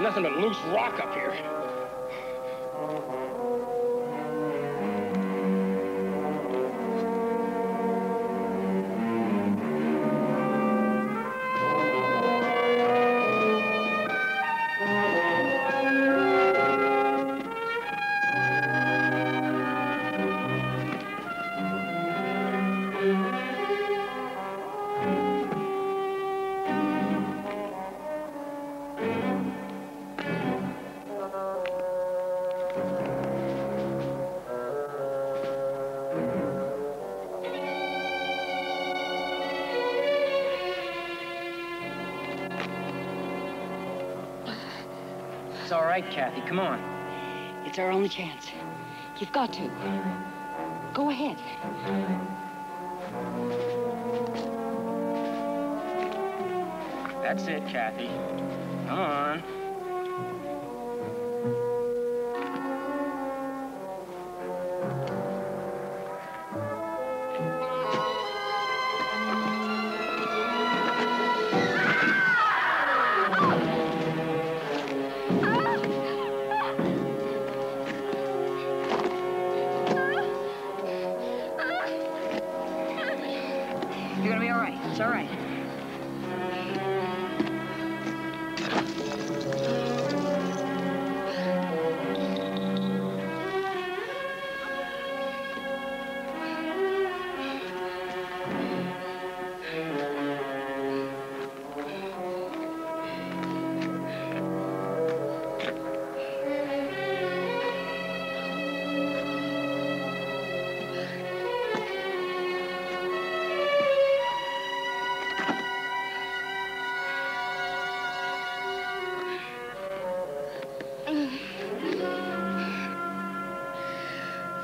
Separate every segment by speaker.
Speaker 1: Nothing but loose rock up here.
Speaker 2: It's all right, Kathy. Come on.
Speaker 3: It's our only chance. You've got to. Go ahead.
Speaker 2: That's it, Kathy. Come on.
Speaker 3: You're gonna be all right. It's all right.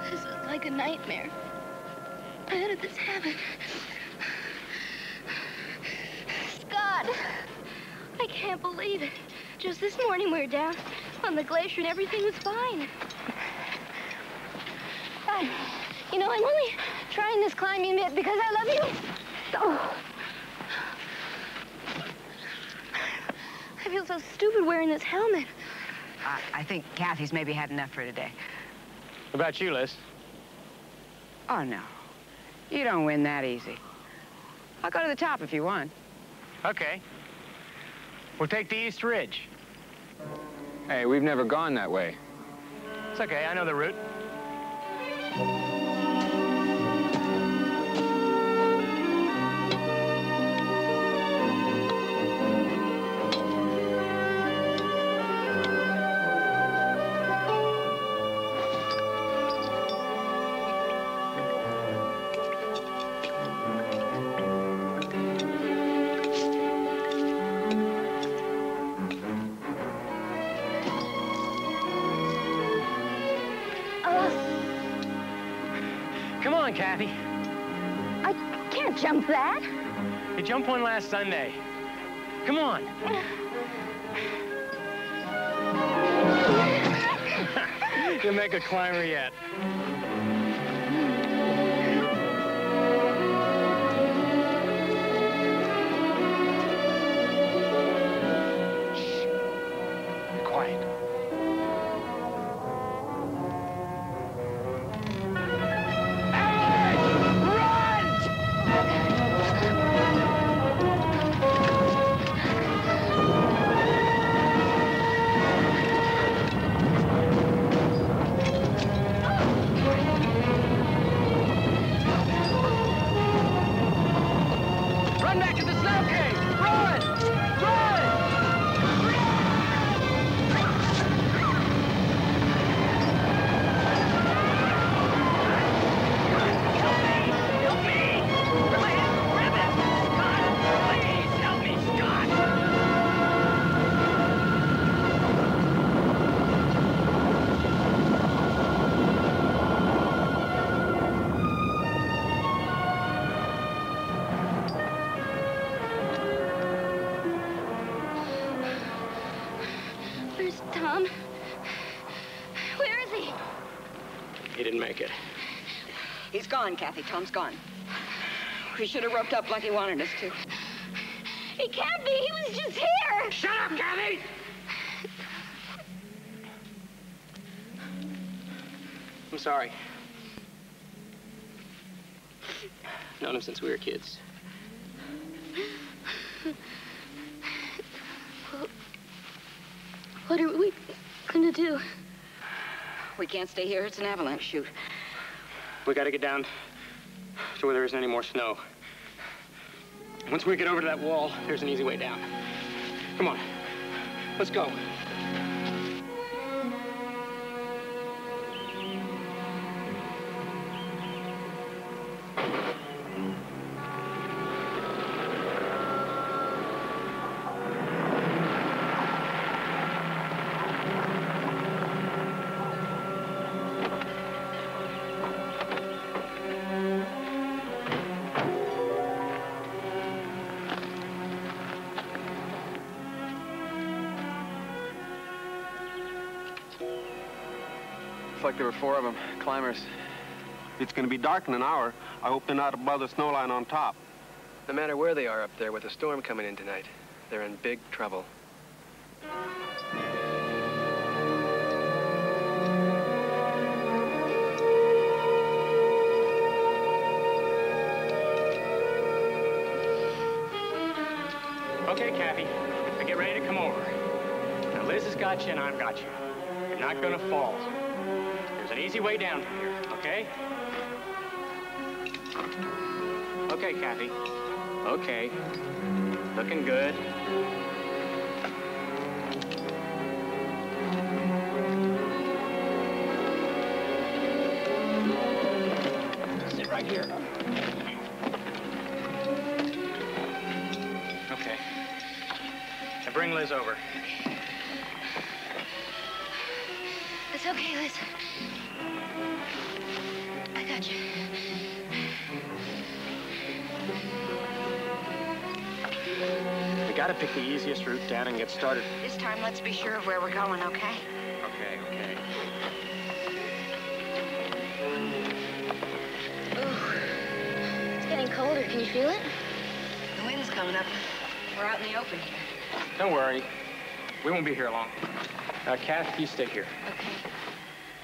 Speaker 4: This is like a nightmare. How did this happen? Scott! I can't believe it. Just this morning we were down on the glacier and everything was fine. You know, I'm only trying this climbing bit because I love you. Oh. I feel so stupid wearing this helmet.
Speaker 3: I think Kathy's maybe had enough for today.
Speaker 1: What about you, Liz?
Speaker 3: Oh, no. You don't win that easy. I'll go to the top if you want.
Speaker 1: Okay. We'll take the East Ridge.
Speaker 5: Hey, we've never gone that way.
Speaker 1: It's okay, I know the route. Come on, Kathy.
Speaker 4: I can't jump that.
Speaker 1: You jumped one last Sunday. Come on. You'll make a climber yet.
Speaker 4: is he?
Speaker 2: He didn't make it.
Speaker 3: He's gone, Kathy. Tom's gone. We should have roped up like he wanted us to.
Speaker 4: He can't be. He was just here.
Speaker 2: Shut up, Kathy! I'm sorry. Known him since we were kids.
Speaker 4: What are we gonna do?
Speaker 3: We can't stay here. It's an avalanche chute.
Speaker 2: We gotta get down to where there isn't any more snow. Once we get over to that wall, there's an easy way down. Come on, let's go.
Speaker 6: Looks like there were 4 of them, climbers.
Speaker 7: It's going to be dark in an hour. I hope they're not above the snow line on top.
Speaker 6: No matter where they are up there with a storm coming in tonight, they're in big trouble.
Speaker 2: Okay, Kathy, now get ready to come over. Now, Liz has got you and I've got you. You're not gonna fall. There's an easy way down from here, okay? Okay, Kathy. Okay. Looking good. Sit right here. Okay. Now bring Liz over.
Speaker 4: It's okay, Liz. I got you.
Speaker 2: We gotta pick the easiest route down and get started.
Speaker 3: This time, let's be sure of where we're going, okay?
Speaker 2: Okay, okay.
Speaker 4: Ooh. It's getting colder. Can you feel it?
Speaker 3: The wind's coming up. We're out in the open here.
Speaker 2: Don't worry. We won't be here long. Kath, you stay here.
Speaker 3: Okay.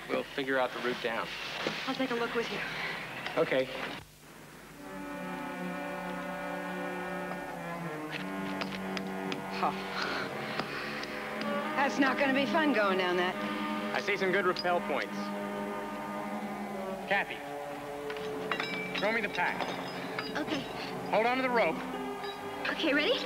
Speaker 2: We'll figure out the route down.
Speaker 3: I'll take a look with you.
Speaker 2: Okay.
Speaker 3: Oh. That's not going to be fun going down that.
Speaker 2: I see some good rappel points. Kathy, throw me the pack.
Speaker 4: Okay.
Speaker 2: Hold on to the rope.
Speaker 4: Okay, ready?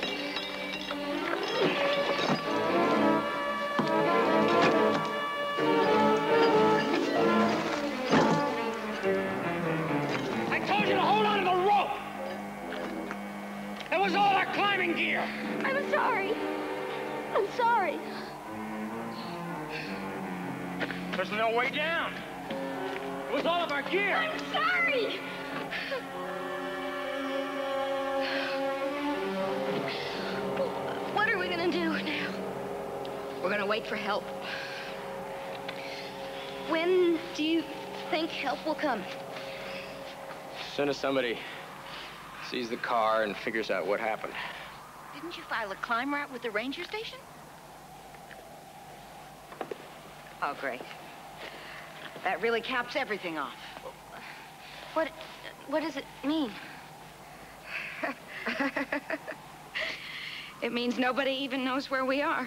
Speaker 2: I told you to hold on to the rope! That was all our climbing gear!
Speaker 4: I'm sorry. I'm sorry.
Speaker 2: There's no way down. It was all of our gear.
Speaker 4: I'm sorry. What are we gonna do now?
Speaker 3: We're going to wait for help.
Speaker 4: When do you think help will come?
Speaker 2: As soon as somebody sees the car and figures out what happened.
Speaker 3: Didn't you file a climb route with the ranger station? Oh, great. That really caps everything off.
Speaker 4: What does it mean?
Speaker 3: It means nobody even knows where we are.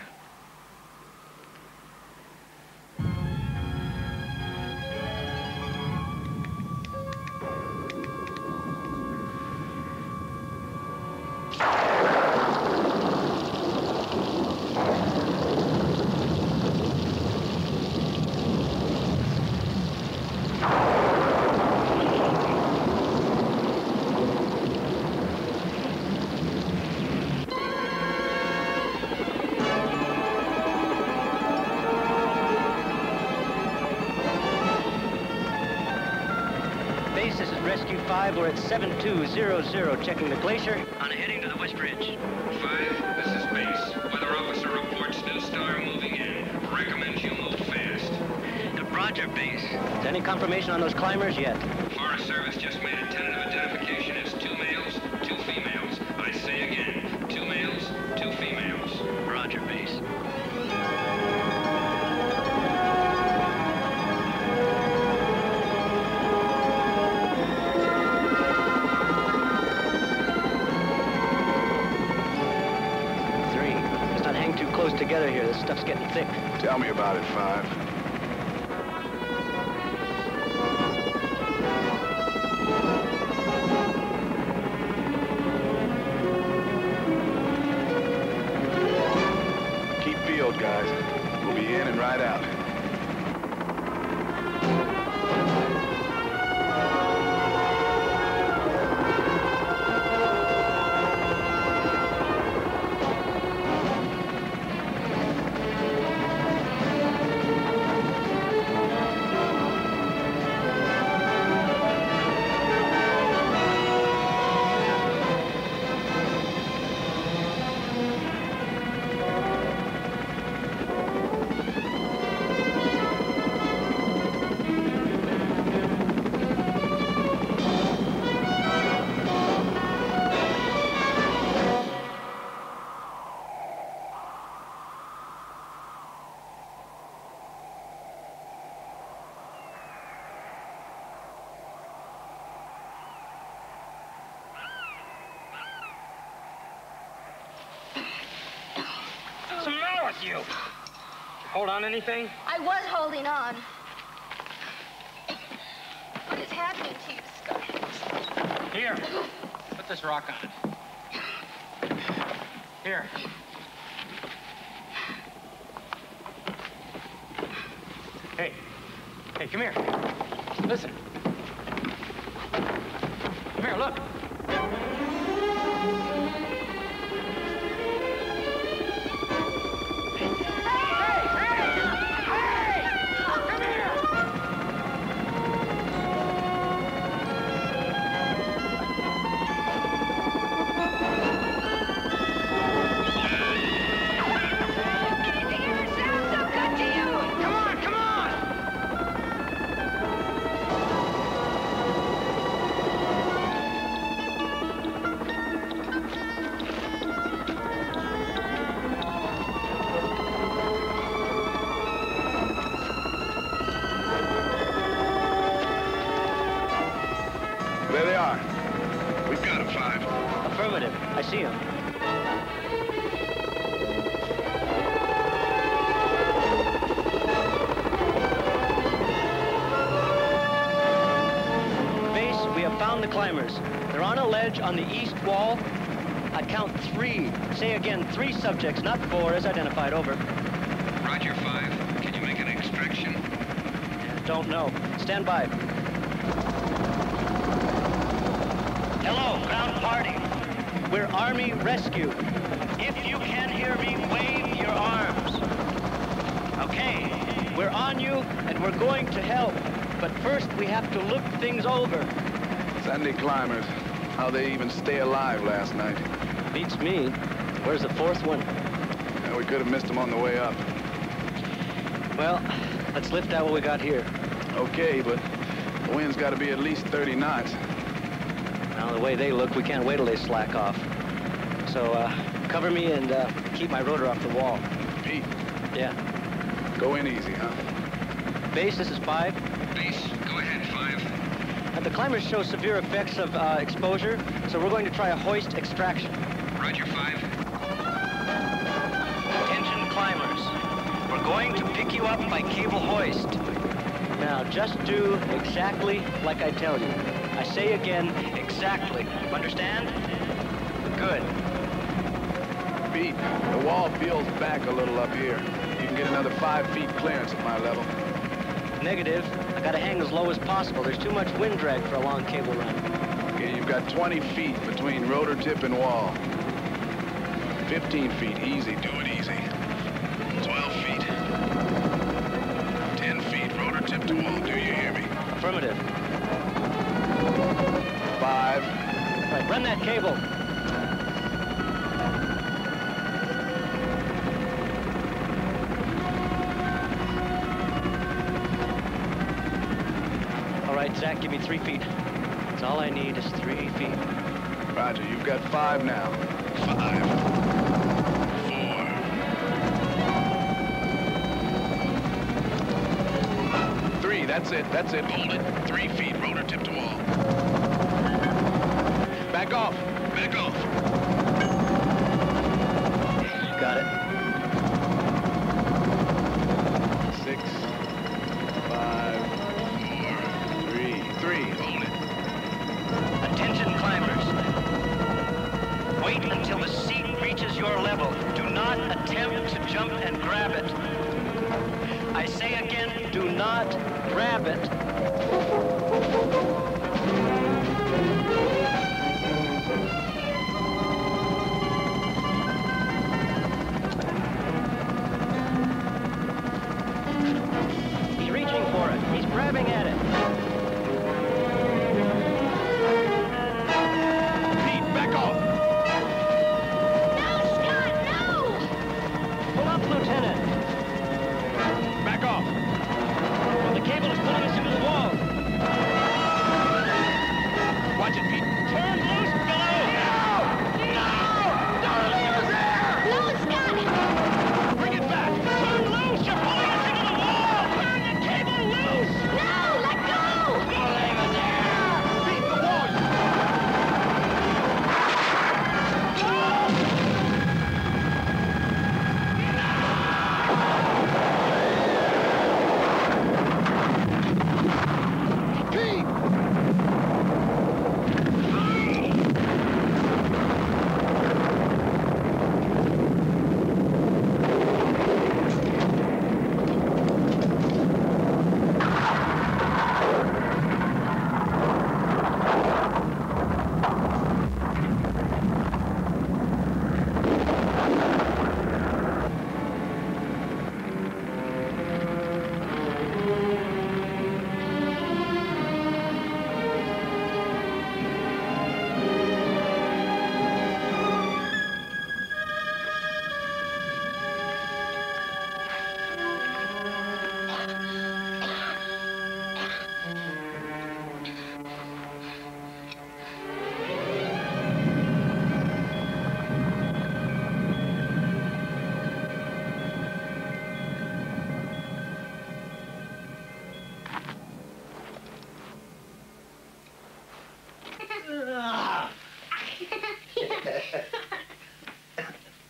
Speaker 8: This is Rescue 5. We're at 7200, checking the glacier. On heading to the West Ridge.
Speaker 9: 5, this is base. Weather officer reports no star moving in. Recommends you move fast.
Speaker 8: Roger. Roger, base. Is any confirmation on those climbers yet?
Speaker 5: Forest Service just made a tentative identification as 2 males, 2 females. I say again, 2 males, 2 females.
Speaker 8: Roger, base. Too close together here. This stuff's getting thick.
Speaker 9: Tell me about it, 5. Keep field, guys. We'll be in and right out.
Speaker 2: What's the matter with you? Hold on anything?
Speaker 4: I was holding on. What is happening to you, Scott?
Speaker 2: Here. Put this rock on. Here. Hey. Hey, come here. Listen. Come here, look.
Speaker 9: There they are. We've got them, 5.
Speaker 8: Affirmative. I see him. Base, we have found the climbers. They're on a ledge on the east wall. I'd count 3. Say again, 3 subjects, not 4, as identified. Over.
Speaker 5: Roger, 5. Can you make an extraction?
Speaker 8: Don't know. Stand by. Hello, ground party. We're Army Rescue. If you can hear me, wave your arms. Okay, we're on you, and we're going to help. But first, we have to look things over.
Speaker 9: Sunday climbers. How they even stay alive last night.
Speaker 8: Beats me. Where's the 4th one?
Speaker 9: Yeah, we could have missed them on the way up.
Speaker 8: Well, let's lift out what we got here.
Speaker 9: Okay, but the wind's got to be at least 30 knots.
Speaker 8: Now, the way they look, we can't wait till they slack off. So, cover me and keep my rotor off the wall.
Speaker 9: Pete.
Speaker 8: Yeah.
Speaker 9: Go in easy, huh?
Speaker 8: Base, this is 5.
Speaker 5: Base, go ahead, 5.
Speaker 8: The climbers show severe effects of exposure, so we're going to try a hoist extraction.
Speaker 5: Roger, 5.
Speaker 8: Attention, climbers. We're going to pick you up by cable hoist. Now, just do exactly like I tell you. I say again, exactly. Understand? Good.
Speaker 9: Pete, the wall peels back a little up here. You can get another 5 feet clearance at my level.
Speaker 8: Negative. I gotta hang as low as possible. There's too much wind drag for a long cable run.
Speaker 9: Okay, you've got 20 feet between rotor tip and wall. 15 feet, easy, do it easy. 12 feet. 10 feet, rotor tip to wall, do you hear me?
Speaker 8: Affirmative.
Speaker 9: 5.
Speaker 8: Right, run that cable. right, Zach, give me 3 feet. That's all I need is 3 feet.
Speaker 9: Roger, you've got 5 now. 5, 4, 3. That's it. Hold it. 3 feet, rotor tip to wall. Back off. Back off.
Speaker 8: Got it.
Speaker 9: 6, 5, 4, 3. Hold it.
Speaker 8: Attention climbers. Wait until the seat reaches your level. Do not attempt to jump and grab it. I say again, do not grab it. He's reaching for it. He's grabbing at it.
Speaker 9: Pete, back off.
Speaker 4: No, Scott, no!
Speaker 8: Pull up, Lieutenant.
Speaker 9: Back off.
Speaker 8: Well, the cable is pulling us into the wall.
Speaker 9: Watch it, Pete.
Speaker 8: Turn loose below.
Speaker 4: No, Scott!
Speaker 9: Bring it back.
Speaker 8: Turn loose. You're pulling us into the wall. Turn the cable loose.
Speaker 4: No, let go!
Speaker 9: Pete, the wall. Pete!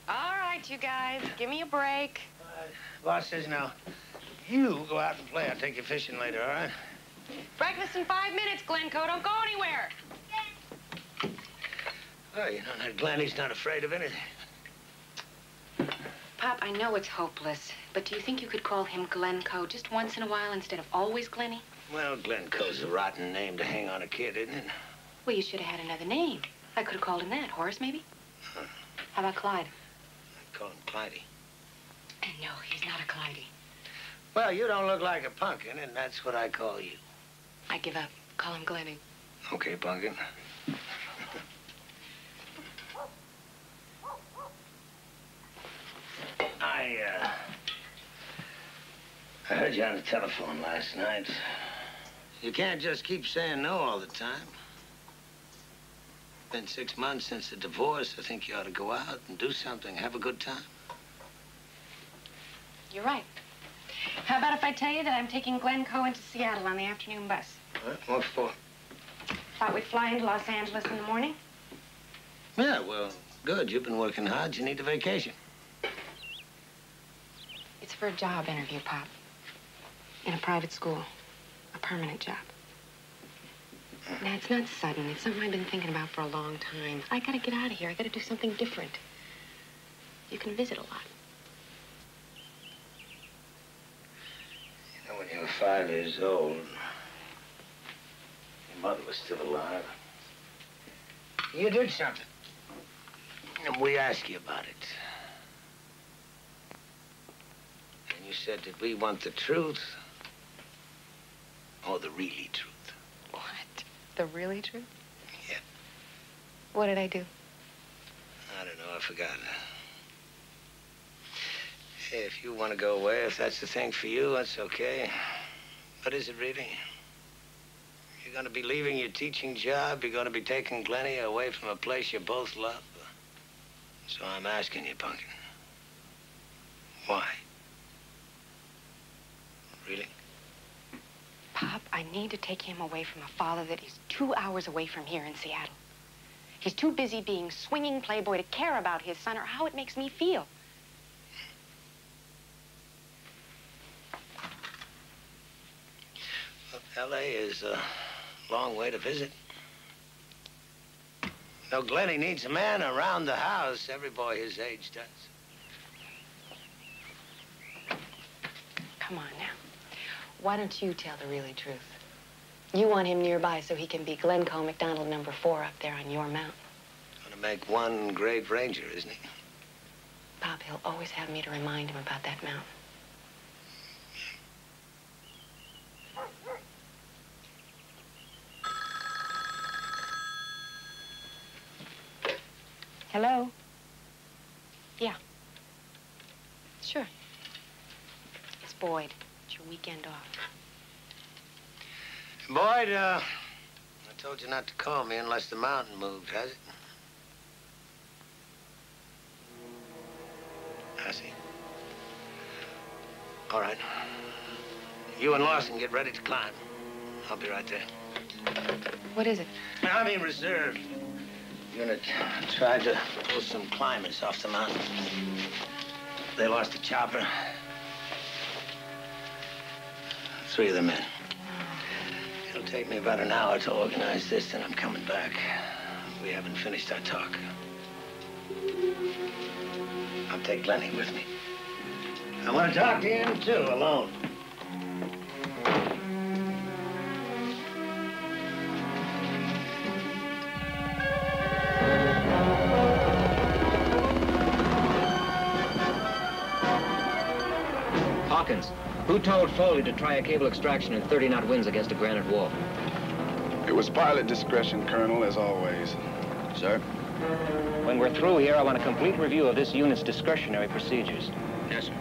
Speaker 3: All right, you guys, give me a break.
Speaker 1: Boss says now, you go out and play. I'll take you fishing later, all right?
Speaker 3: Breakfast in 5 minutes, Glencoe. Don't go anywhere.
Speaker 1: Oh, you know, that Glenny's not afraid of anything.
Speaker 3: Pop, I know it's hopeless, but do you think you could call him Glencoe just once in a while instead of always Glenny?
Speaker 1: Well, Glencoe's a rotten name to hang on a kid, isn't it?
Speaker 3: Well, you should have had another name. I could have called him that. Horace, maybe?
Speaker 1: Huh.
Speaker 3: How about Clyde?
Speaker 1: I'd call him Clyde.
Speaker 3: No, he's not a Clydey.
Speaker 1: Well, you don't look like a pumpkin, and that's what I call you.
Speaker 3: I give up. Call him Glenny.
Speaker 1: Okay, pumpkin. I heard you on the telephone last night. You can't just keep saying no all the time. Been 6 months since the divorce. I think you ought to go out and do something, have a good time.
Speaker 3: You're right. How about if I tell you that I'm taking Glencoe into Seattle on the afternoon bus?
Speaker 1: What for?
Speaker 3: Thought we'd fly into Los Angeles in the morning.
Speaker 1: Yeah, well, good. You've been working hard. You need a vacation.
Speaker 3: It's for a job interview, Pop. In a private school. A permanent job. Now, it's not sudden. It's something I've been thinking about for a long time. I gotta get out of here. I gotta do something different. You can visit a lot.
Speaker 1: You know, when you were 5 years old, your mother was still alive. You did something. And we asked you about it. And you said, did we want the truth or the really truth?
Speaker 3: What? The really truth?
Speaker 1: Yeah.
Speaker 3: What did I do?
Speaker 1: I don't know. I forgot. Hey, if you want to go away, if that's the thing for you, that's okay. But is it really? You're gonna be leaving your teaching job. You're gonna be taking Glennie away from a place you both love. So I'm asking you, Pumpkin. Why? Really?
Speaker 3: Pop, I need to take him away from a father that is 2 hours away from here in Seattle. He's too busy being swinging playboy to care about his son or how it makes me feel.
Speaker 1: Well, L.A. is a long way to visit. No, Glennie needs a man around the house. Every boy his age does.
Speaker 3: Come on now. Why don't you tell the really truth? You want him nearby so he can be Glencoe McDonald number 4 up there on your mountain.
Speaker 1: Gonna make one great ranger, isn't he?
Speaker 3: Pop, he'll always have me to remind him about that mountain. Hello? Yeah. Sure. It's Boyd. It's your weekend off.
Speaker 1: Boyd, I told you not to call me unless the mountain moved, has it? Has he? All right. You and Lawson get ready to climb. I'll be right there.
Speaker 3: What is it?
Speaker 1: Army Reserve. Unit tried to pull some climbers off the mountain. They lost a chopper. 3 of the men. It'll take me about an hour to organize this, then I'm coming back. We haven't finished our talk. I'll take Glennie with me. I want to talk to him, too, alone.
Speaker 10: Hawkins, who told Foley to try a cable extraction in 30-knot winds against a granite wall?
Speaker 9: It was pilot discretion, Colonel, as always.
Speaker 10: Sir?
Speaker 11: When we're through here, I want a complete review of this unit's discretionary procedures.
Speaker 10: Yes, sir.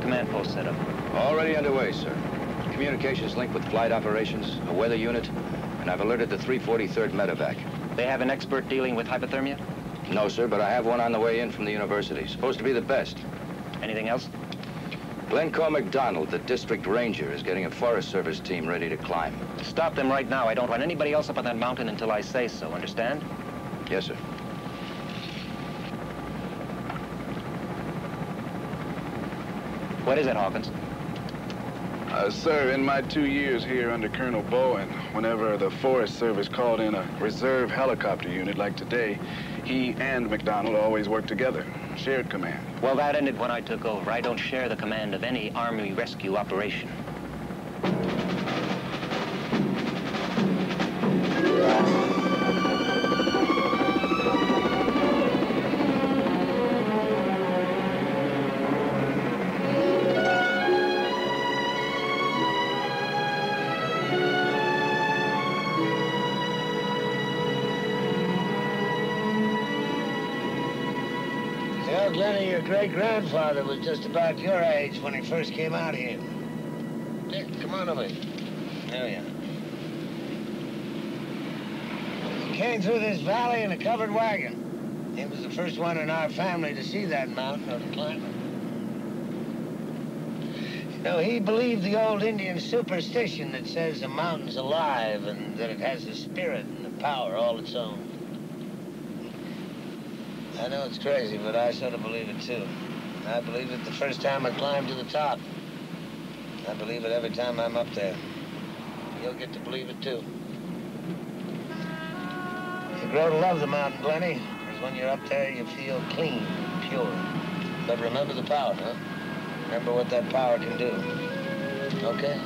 Speaker 11: Command post set up.
Speaker 12: Already underway, sir. Communications link with flight operations, a weather unit, and I've alerted the 343rd Medevac.
Speaker 11: They have an expert dealing with hypothermia?
Speaker 12: No, sir, but I have one on the way in from the university. Supposed to be the best.
Speaker 11: Anything else?
Speaker 12: Glencoe McDonald, the district ranger, is getting a Forest Service team ready to climb.
Speaker 11: Stop them right now. I don't want anybody else up on that mountain until I say so, understand?
Speaker 12: Yes, sir.
Speaker 11: What is it, Hawkins?
Speaker 9: Sir, in my 2 years here under Colonel Bowen, whenever the Forest Service called in a reserve helicopter unit like today, he and McDonald always worked together, shared command.
Speaker 11: Well, that ended when I took over. I don't share the command of any Army rescue operation.
Speaker 1: Glennie, your great-grandfather was just about your age when he first came out here. Dick, come on over here. There we are. He came through this valley in a covered wagon. He was the first one in our family to see that mountain or to climb it. You know, he believed the old Indian superstition that says the mountain's alive and that it has a spirit and a power all its own. I know it's crazy, but I sort of believe it, too. I believe it the first time I climbed to the top. I believe it every time I'm up there. you'll get to believe it, too. You grow to love the mountain, Glenny, because when you're up there, you feel clean, pure. But remember the power, huh? Remember what that power can do. Okay?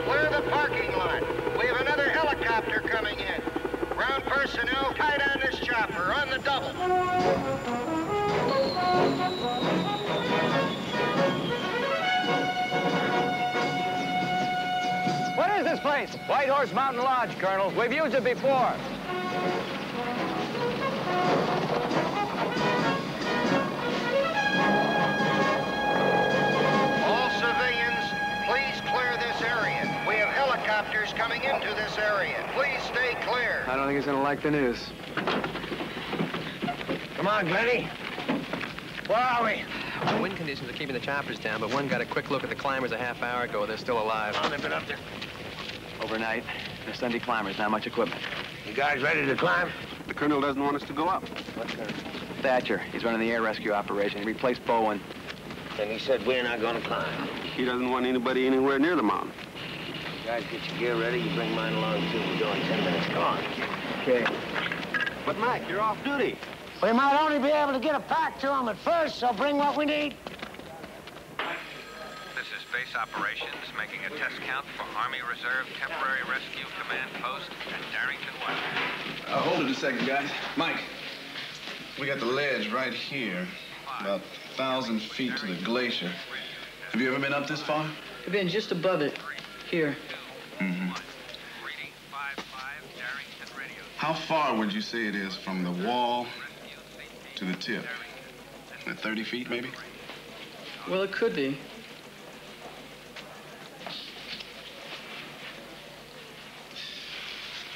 Speaker 13: Clear the parking lot. We have another helicopter coming in. Ground personnel tied on this chopper, on the double.
Speaker 8: What is this place? White Horse Mountain Lodge, Colonel. We've used it before.
Speaker 13: All civilians, please clear this area. We have helicopters coming into this area. Please stay clear.
Speaker 6: I don't think he's gonna like the news.
Speaker 1: Come on, Glenny. Where are we?
Speaker 6: The wind conditions are keeping the choppers down, but one got a quick look at the climbers a half hour ago. They're still alive.
Speaker 1: How long have they been up there?
Speaker 6: Overnight, they're Sunday climbers, not much equipment.
Speaker 1: You guys ready to climb?
Speaker 7: The colonel doesn't want us to go up.
Speaker 1: What colonel?
Speaker 6: Thatcher, he's running the air rescue operation. He replaced Bowen.
Speaker 1: And he said we're not going to climb.
Speaker 7: He doesn't want anybody anywhere near the mountain.
Speaker 1: You guys get your gear ready. You bring mine along, too. We're going 10 minutes. Come on.
Speaker 6: Okay.
Speaker 7: But, Mike, you're off duty.
Speaker 1: We might only be able to get a pack to them at first, so bring what we need.
Speaker 5: This is base operations, making a test count for Army Reserve Temporary Rescue Command Post at Darrington, Washington.
Speaker 9: Hold it a second, guys. Mike, we got the ledge right here, about 1,000 feet to the glacier. Have you ever been up this far?
Speaker 14: I've been just above it, here.
Speaker 9: Mm-hmm. How far would you say it is from the wall to the tip? 30 feet, maybe?
Speaker 14: Well, it could be.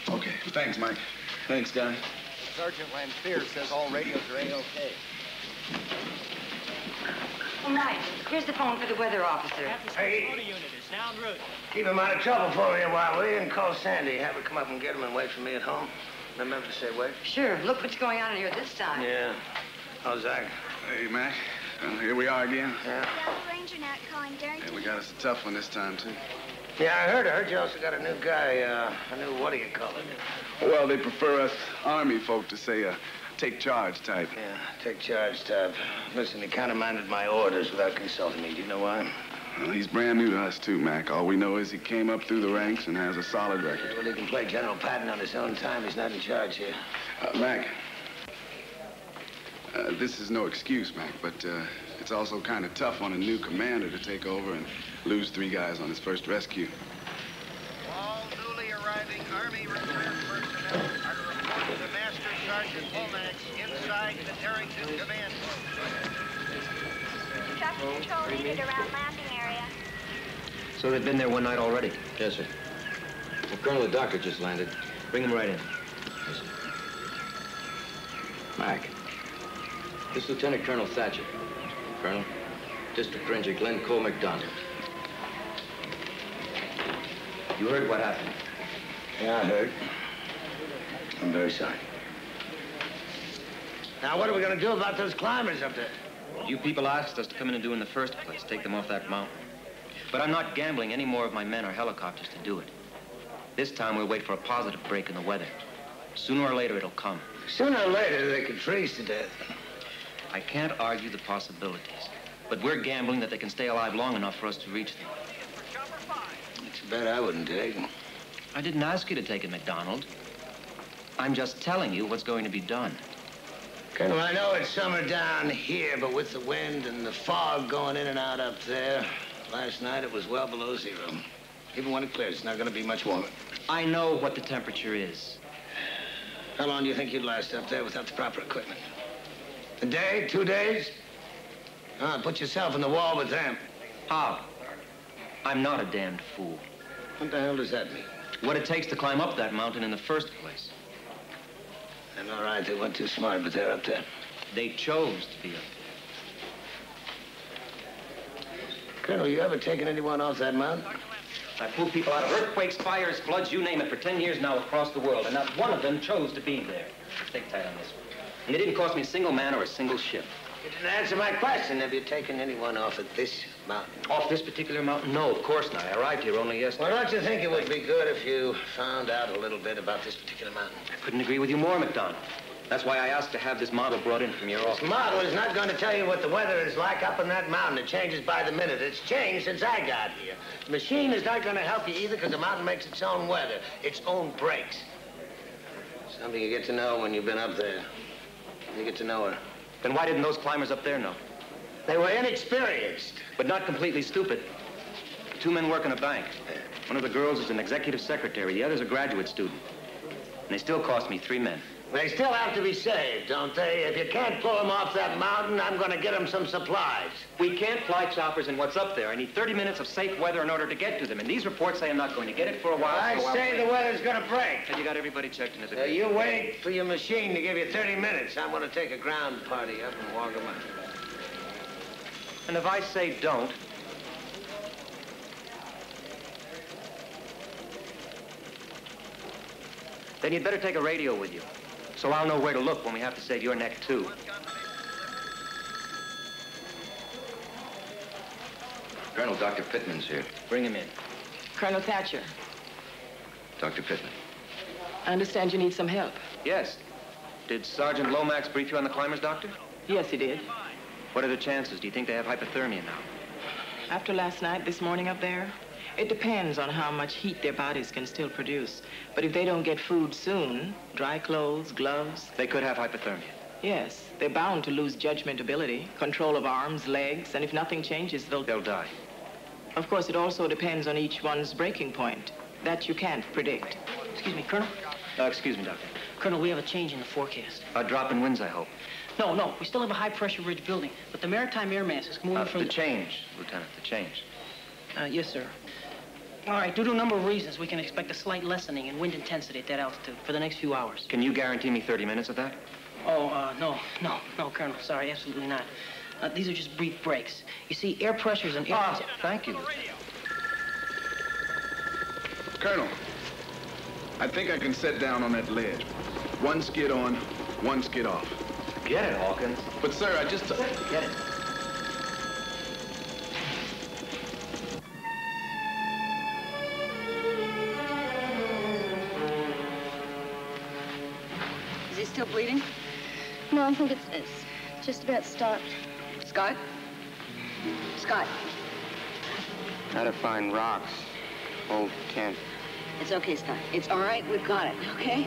Speaker 9: Okay, thanks, Mike. Thanks, guy.
Speaker 13: Sergeant Lanfear says all radios are A-OK.
Speaker 3: Oh, Mike, here's the phone for the weather officer.
Speaker 1: Hey.
Speaker 2: Unit is now en route.
Speaker 1: Keep him out of trouble for me a while, will you? And call Sandy. Have her come up and get him and wait for me at home. Remember to say wait.
Speaker 3: Sure. Look what's going on in here this time.
Speaker 1: Yeah. How's Zach?
Speaker 9: Hey, Mac. Here we are again.
Speaker 1: Yeah.
Speaker 4: Dallas Ranger Nat calling Darrington.
Speaker 9: Hey, we got us a tough one this time, too.
Speaker 1: Yeah, I heard you also got a new guy, a new, what do you call it?
Speaker 9: Well, they prefer us Army folk to say take charge type.
Speaker 1: Yeah, take charge type. Listen, he countermanded my orders without consulting me. Do you know why?
Speaker 9: Well, he's brand new to us, too, Mac. All we know is he came up through the ranks and has a solid record.
Speaker 1: Well, he can play General Patton on his own time. He's not in charge here.
Speaker 9: Mac, this is no excuse, Mac, but it's also kind of tough on a new commander to take over and lose 3 guys on his first rescue.
Speaker 13: All newly arriving Army Reserve personnel are to report to the Master Sergeant Lomax inside the Darrington Command Post.
Speaker 4: Traffic control needed around landing area.
Speaker 12: So they've been there one night already? Yes, sir. Well, Colonel, the doctor just landed. Bring him right in. Yes, sir. Mac, this is Lieutenant Colonel Thatcher. Colonel, District Ranger Glenn Cole McDonald. You heard what happened?
Speaker 1: Yeah, I heard. I'm very sorry. Now, what are we going to do about those climbers up there?
Speaker 11: You people asked us to come in and do in the first place, take them off that mountain. But I'm not gambling any more of my men or helicopters to do it. This time we'll wait for a positive break in the weather. Sooner or later it'll come.
Speaker 1: Sooner or later they could freeze to death.
Speaker 11: I can't argue the possibilities, but we're gambling that they can stay alive long enough for us to reach them.
Speaker 1: It's a bet I wouldn't take.
Speaker 11: I didn't ask you to take it, McDonald. I'm just telling you what's going to be done.
Speaker 1: Colonel, I know it's summer down here, but with the wind and the fog going in and out up there, last night it was well below 0. Even when it clears, it's not going to be much warmer.
Speaker 11: I know what the temperature is.
Speaker 1: How long do you think you'd last up there without the proper equipment? A day, 2 days? Put yourself in the wall with them.
Speaker 11: How? I'm not a damned fool.
Speaker 1: What the hell does that mean?
Speaker 11: What it takes to climb up that mountain in the first place.
Speaker 1: And all right, they weren't too smart, but they're up there.
Speaker 11: They chose to be up there.
Speaker 1: Colonel, you ever taken anyone off that mountain?
Speaker 11: I pulled people out of earthquakes, fires, floods, you name it, for 10 years now across the world, and not one of them chose to be there. Stay tight on this one. And it didn't cost me a single man or a single ship.
Speaker 1: You didn't answer my question. Have you taken anyone off at this mountain?
Speaker 11: Off this particular mountain? No, of course not. I arrived here only yesterday.
Speaker 1: Well, don't you think it would be good if you found out a little bit about this particular mountain?
Speaker 11: I couldn't agree with you more, McDonald. That's why I asked to have this model brought in from your office.
Speaker 1: This model is not going to tell you what the weather is like up in that mountain. It changes by the minute. It's changed since I got here. The machine is not going to help you either because the mountain makes its own weather, its own breaks. Something you get to know when you've been up there. You get to know her.
Speaker 11: Then why didn't those climbers up there know?
Speaker 1: They were inexperienced.
Speaker 11: But not completely stupid. Two men work in a bank. One of the girls is an executive secretary. The other's a graduate student. And they still cost me 3 men.
Speaker 1: They still have to be saved, don't they? If you can't pull them off that mountain, I'm going to get them some supplies.
Speaker 11: We can't fly choppers in what's up there. I need 30 minutes of safe weather in order to get to them. And these reports say I'm not going to get it for a while.
Speaker 1: I say the weather's going to break.
Speaker 11: And you got everybody checked into the...
Speaker 1: You wait for your machine to give you 30 minutes. I'm going to take a ground party up and walk them out.
Speaker 11: And if I say don't... then you'd better take a radio with you. So I'll know where to look when we have to save your neck, too.
Speaker 12: Colonel, Dr. Pittman's here.
Speaker 11: Bring him in.
Speaker 14: Colonel Thatcher,
Speaker 12: Dr. Pittman.
Speaker 14: I understand you need some help.
Speaker 11: Yes. Did Sergeant Lomax brief you on the climbers, Doctor?
Speaker 14: Yes, he did.
Speaker 11: What are the chances? Do you think they have hypothermia now?
Speaker 14: After last night, this morning up there, it depends on how much heat their bodies can still produce. But if they don't get food soon, dry clothes, gloves...
Speaker 11: They could have hypothermia.
Speaker 14: Yes, they're bound to lose judgment ability, control of arms, legs, and if nothing changes, they'll
Speaker 11: die.
Speaker 14: Of course, it also depends on each one's breaking point. That you can't predict.
Speaker 2: Excuse me, Colonel?
Speaker 11: Excuse me, Doctor.
Speaker 2: Colonel, we have a change in the forecast.
Speaker 11: A drop in winds, I hope.
Speaker 2: No, we still have a high-pressure ridge building, but the maritime air mass is moving from...
Speaker 11: The change, Lieutenant, the change.
Speaker 2: Yes, sir. All right, due to a number of reasons, we can expect a slight lessening in wind intensity at that altitude for the next few hours.
Speaker 11: Can you guarantee me 30 minutes of that?
Speaker 2: Oh, no, Colonel. Sorry, absolutely not. These are just brief breaks. You see, air pressures and air...
Speaker 11: Thank you, Lieutenant.
Speaker 9: Colonel, I think I can set down on that ledge. One skid on, one skid off.
Speaker 11: Get it, Hawkins.
Speaker 9: But, sir, I just...
Speaker 11: Get it.
Speaker 15: Is he still bleeding?
Speaker 4: No, I think it's just about stopped.
Speaker 15: Scott? Scott?
Speaker 2: How to find rocks. Old tent.
Speaker 15: It's okay, Scott. It's all right. We've got it, okay?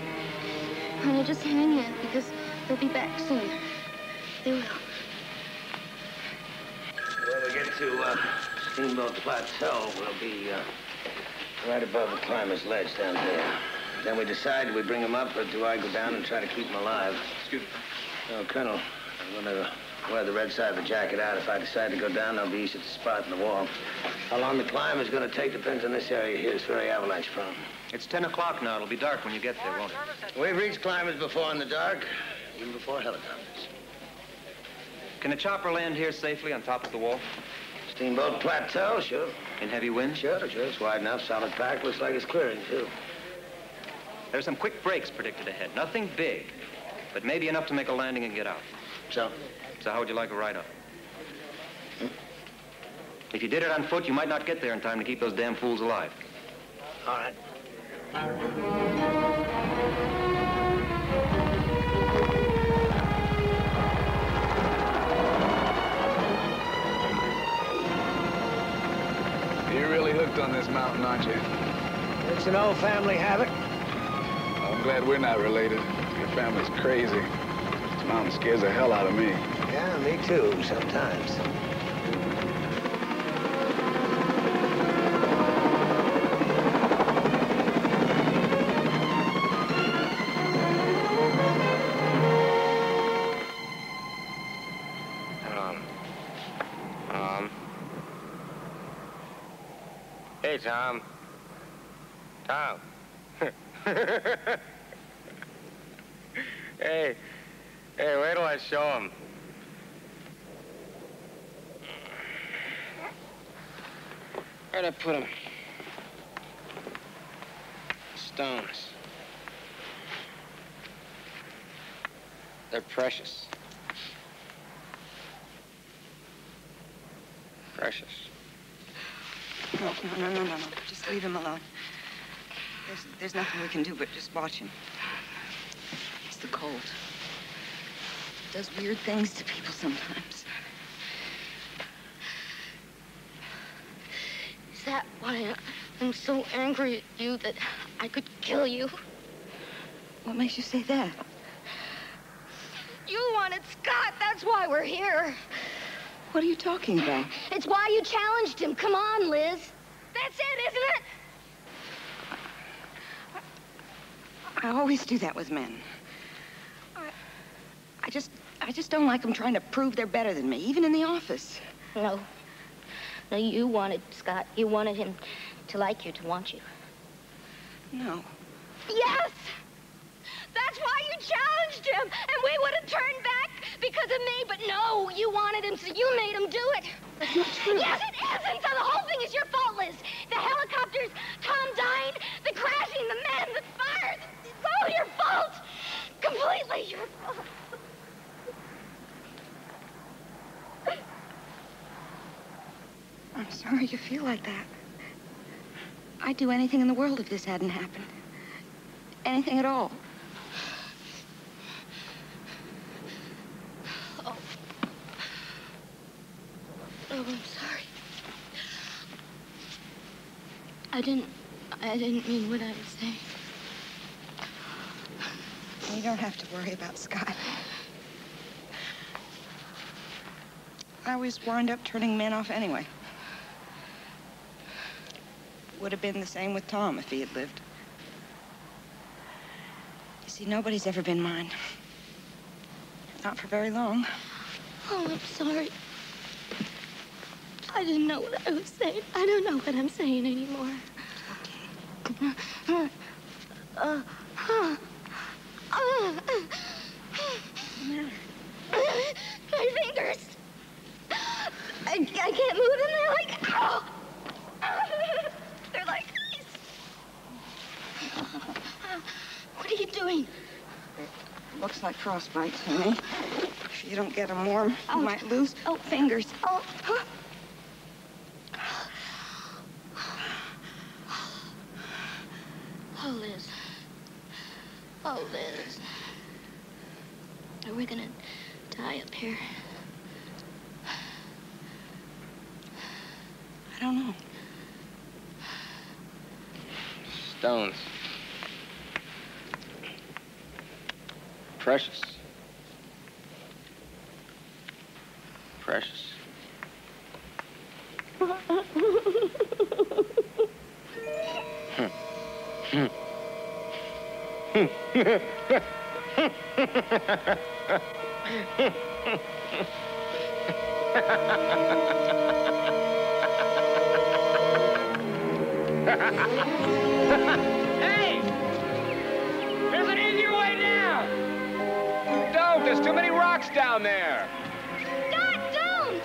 Speaker 4: Honey, just hang in, because they'll be back soon. They will.
Speaker 1: When we get to Steamboat Plateau, we'll be right above the climber's ledge down there. Then we decide do we bring him up or do I go down and try to keep him alive?
Speaker 6: Excuse me.
Speaker 1: No, Colonel, I'm going to wear the red side of the jacket out. If I decide to go down, I'll be east at the spot in the wall. How long the climb is going to take depends on this area here. It's very avalanche prone.
Speaker 11: It's 10 o'clock now. It'll be dark when you get there, won't it?
Speaker 1: We've reached climbers before in the dark, even before helicopters.
Speaker 11: Can a chopper land here safely on top of the wall?
Speaker 1: Steamboat Plateau, sure.
Speaker 11: In heavy wind?
Speaker 1: Sure. It's wide enough, solid pack. Looks like it's clearing, too.
Speaker 11: There's some quick breaks predicted ahead. Nothing big, but maybe enough to make a landing and get out.
Speaker 1: So
Speaker 11: how would you like a ride-up? If you did it on foot, you might not get there in time to keep those damn fools alive.
Speaker 1: All right.
Speaker 9: You're really hooked on this mountain, aren't you?
Speaker 1: It's an old family habit.
Speaker 9: I'm glad we're not related. Your family's crazy. This mountain scares the hell out of me.
Speaker 1: Yeah, me too, sometimes.
Speaker 2: Hey, Tom. Tom. Hey, wait till I show him. Where'd I put him? Stones. They're precious.
Speaker 12: Precious.
Speaker 15: No. Just leave him alone. There's nothing we can do but just watch him. It's the cold. It does weird things to people sometimes.
Speaker 4: Is that why I'm so angry at you that I could kill you?
Speaker 15: What makes you say that?
Speaker 4: You wanted Scott. That's why we're here.
Speaker 15: What are you talking about?
Speaker 4: It's why you challenged him. Come on, Liz. That's it, isn't it?
Speaker 15: I always do that with men. I just don't like them trying to prove they're better than me, even in the office.
Speaker 4: No, you wanted Scott. You wanted him to like you, to want you.
Speaker 15: No.
Speaker 4: Yes! That's why you challenged him, and we would have turned back because of me, but no, you wanted him, so you made him do it.
Speaker 15: That's not true.
Speaker 4: Yes, it is, and so the whole thing is your fault, Liz. The helicopters, Tom dying, the crashing, the men, the fire. It's all your fault. Completely your fault.
Speaker 15: I'm sorry you feel like that. I'd do anything in the world if this hadn't happened. Anything at all.
Speaker 4: Oh, I'm sorry. I didn't mean what I was saying.
Speaker 15: You don't have to worry about Scott. I always wind up turning men off anyway. Would have been the same with Tom if he had lived. You see, nobody's ever been mine. Not for very long.
Speaker 4: Oh, I'm sorry. I didn't know what I was saying. I don't know what I'm saying anymore. Okay. My fingers. I can't move them. They're like, ow. They're like ice. What are you doing?
Speaker 15: Looks like frostbite to me. If you don't get them warm, you might lose fingers.
Speaker 4: Oh. Oh, Liz. Oh, Liz. Are we gonna die up here?
Speaker 15: I don't know.
Speaker 12: Stones. Precious. Precious.
Speaker 2: Hey! There's an easier way down! Don't! There's too many rocks down there!
Speaker 4: God, don't!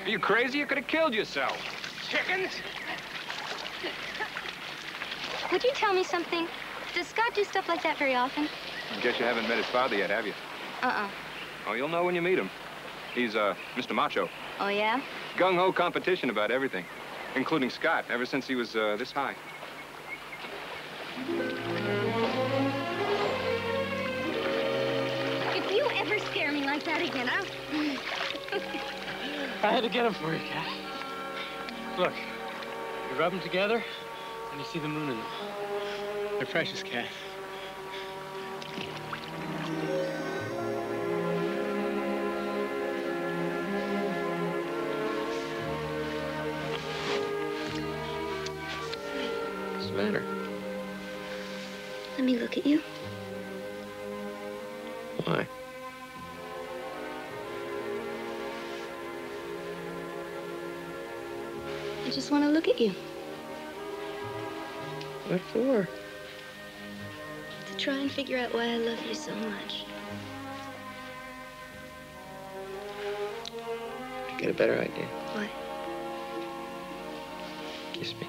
Speaker 2: Are you crazy? You could have killed yourself. Chickens?
Speaker 4: Would you tell me something? Does Scott do stuff like that very often?
Speaker 7: I guess you haven't met his father yet, have you?
Speaker 4: Uh-uh.
Speaker 7: Oh, you'll know when you meet him. He's, Mr. Macho.
Speaker 4: Oh, yeah?
Speaker 7: Gung-ho competition about everything, including Scott, ever since he was, this high.
Speaker 4: If you ever scare me like that again, I'll...
Speaker 2: I had to get them for you, Cat. Look, you rub them together, and you see the moon in them. They're precious, Cat.
Speaker 12: What's the matter?
Speaker 4: Let me look at you.
Speaker 12: Why?
Speaker 4: I just want to look at you.
Speaker 12: What for?
Speaker 4: To to try and figure out why I love you so much.
Speaker 2: I get a better idea.
Speaker 4: What?
Speaker 2: Kiss me.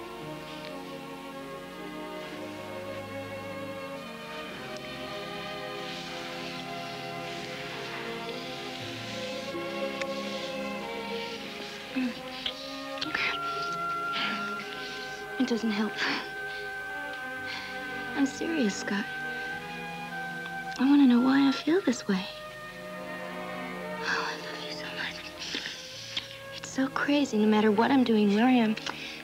Speaker 4: It doesn't help. I'm serious, Scott. I want to know why I feel this way. Oh, I love you so much. It's so crazy. No matter what I'm doing, where I am,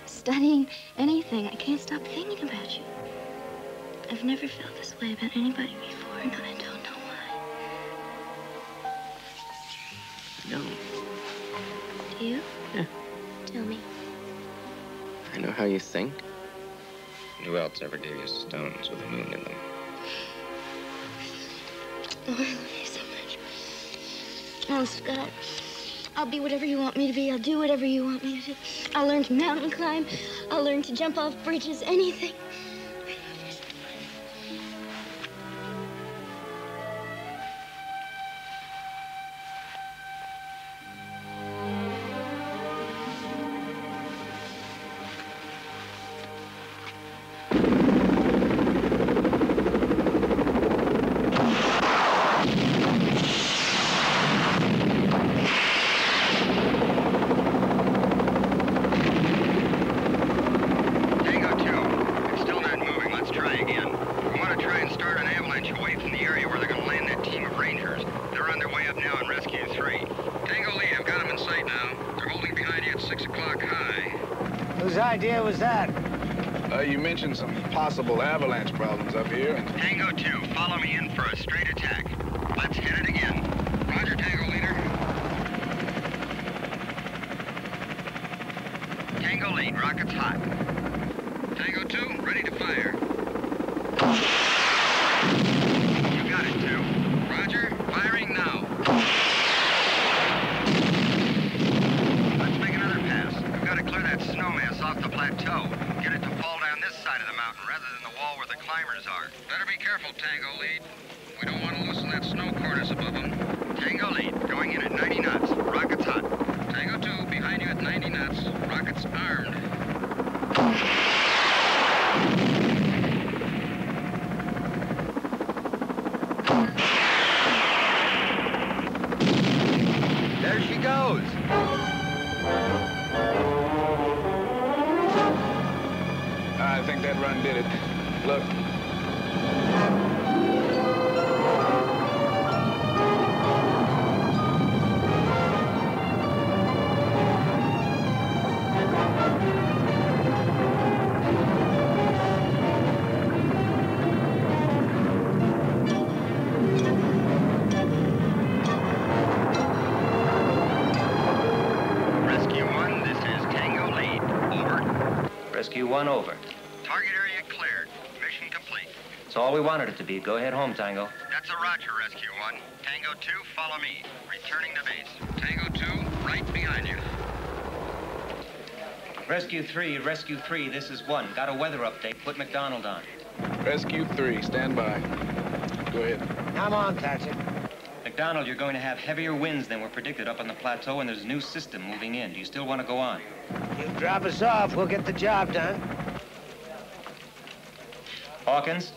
Speaker 4: studying, anything, I can't stop thinking about you. I've never felt this way about anybody before, and I don't know why.
Speaker 2: No.
Speaker 4: Do you?
Speaker 2: Yeah.
Speaker 4: Tell me.
Speaker 2: I know how you think. Who else ever gave you stones with a moon in them?
Speaker 4: Oh, I love you so much. Oh, Scott, I'll be whatever you want me to be. I'll do whatever you want me to do. I'll learn to mountain climb. I'll learn to jump off bridges, anything.
Speaker 1: idea was that?
Speaker 9: You mentioned some possible avalanche problems up here. And...
Speaker 13: Tango 2, follow me in for a straight attack. Let's hit it again. Roger, Tango leader. Tango lead, rockets hot. Tango 2, ready to fire. You got it, 2. Roger, firing now. Let's make another pass. We've got to clear that snow mass off the plateau. Get it to fall down this side of the mountain rather than the wall where the climbers are. Better be careful, Tango lead. We don't want to loosen that snow cornice above them. Tango lead, going in at 90 knots. Rockets hot. Tango 2, behind you at 90 knots. Rockets armed. There she goes.
Speaker 9: I think that run did it. Look.
Speaker 13: Rescue 1, this is Tango lead. Over.
Speaker 11: Rescue 1 over.
Speaker 13: Target area cleared. Mission complete.
Speaker 11: It's all we wanted it to be. Go ahead home, Tango.
Speaker 13: That's a Roger, Rescue 1. Tango 2, follow me. Returning to base. Tango 2, right behind you.
Speaker 11: Rescue 3, this is 1. Got a weather update. Put McDonald on.
Speaker 9: Rescue 3, stand by. Go ahead.
Speaker 1: Come on, Thatcher.
Speaker 11: McDonald, you're going to have heavier winds than were predicted up on the plateau, and there's a new system moving in. Do you still want to go on?
Speaker 1: You drop us off, we'll get the job done.
Speaker 11: Hawkins,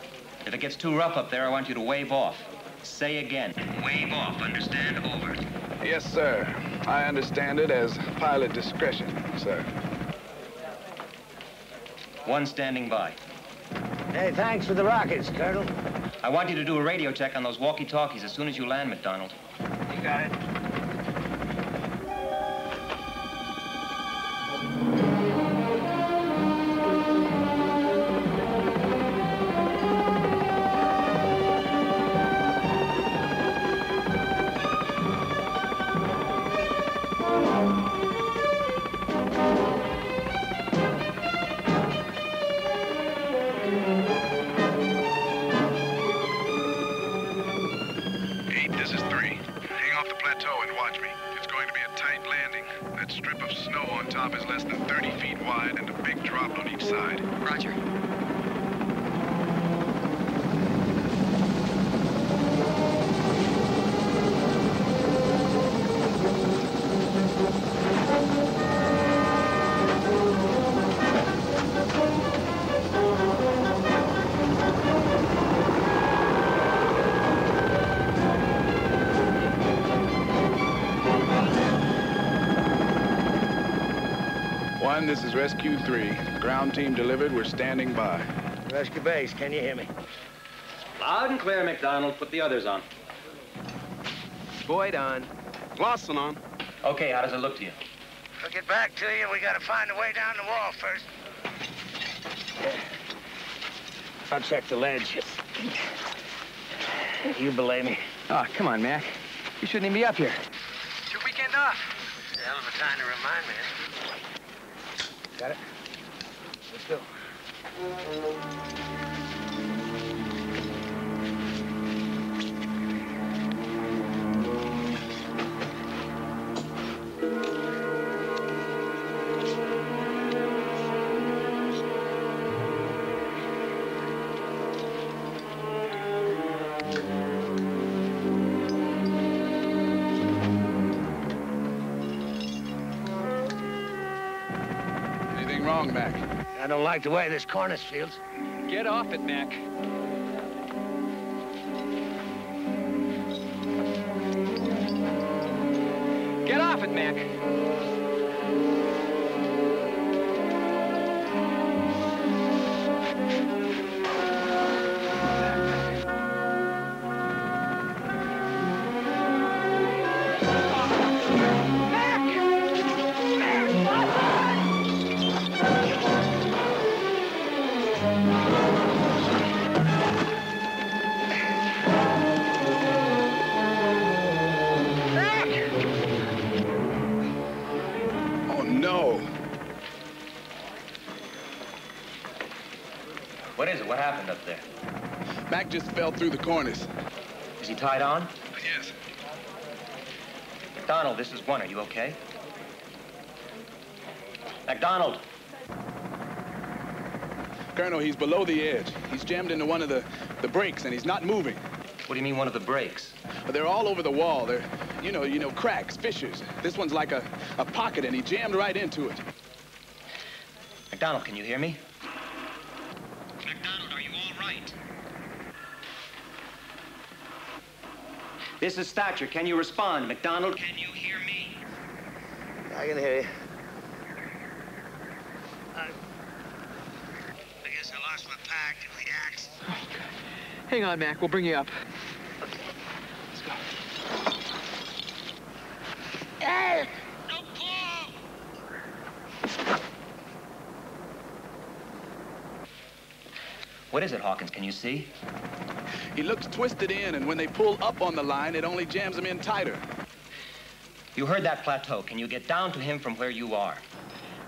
Speaker 11: if it gets too rough up there, I want you to wave off. Say again.
Speaker 13: Wave off, understand? Over.
Speaker 9: Yes, sir. I understand it as pilot discretion, sir.
Speaker 11: 1 standing by.
Speaker 1: Hey, thanks for the rockets, Colonel.
Speaker 11: I want you to do a radio check on those walkie-talkies as soon as you land, McDonald.
Speaker 1: You got it.
Speaker 9: 1, this is Rescue 3. Ground team delivered. We're standing by.
Speaker 1: Rescue base, can you hear me?
Speaker 11: Loud and clear, McDonald. Put the others on.
Speaker 6: Boyd on.
Speaker 7: Lawson on.
Speaker 11: Okay, how does it look to you?
Speaker 1: We'll get back to you. We gotta find a way down the wall first. I'll check the ledge. You belay me.
Speaker 6: Oh, come on, Mac. You shouldn't even be up here.
Speaker 1: It's your weekend off. Hell of a time to remind me. Got it? Let's go.
Speaker 9: Wrong, Mac.
Speaker 1: I don't like the way this cornice feels.
Speaker 6: Get off it, Mac. Get off it, Mac.
Speaker 11: What is it? What happened up there?
Speaker 9: Mac just fell through the cornice.
Speaker 11: Is he tied on?
Speaker 9: Yes.
Speaker 11: McDonald, this is one. Are you okay? McDonald!
Speaker 9: Colonel, he's below the edge. He's jammed into one of the breaks, and he's not moving.
Speaker 11: What do you mean, one of the breaks?
Speaker 9: They're all over the wall. They're, you know, cracks, fissures. This one's like a pocket, and he jammed right into it.
Speaker 11: McDonald, can you hear me?
Speaker 5: McDonald, are you all right?
Speaker 11: This is Thatcher. Can you respond, McDonald?
Speaker 5: Can you hear me?
Speaker 1: I can hear you. I guess I lost my pack and the axe.
Speaker 6: Oh, God. Hang on, Mac. We'll bring you up.
Speaker 1: Okay.
Speaker 6: Let's go.
Speaker 1: Hey!
Speaker 5: No pull!
Speaker 11: What is it, Hawkins? Can you see?
Speaker 9: He looks twisted in, and when they pull up on the line, it only jams him in tighter.
Speaker 11: You heard that plateau. Can you get down to him from where you are?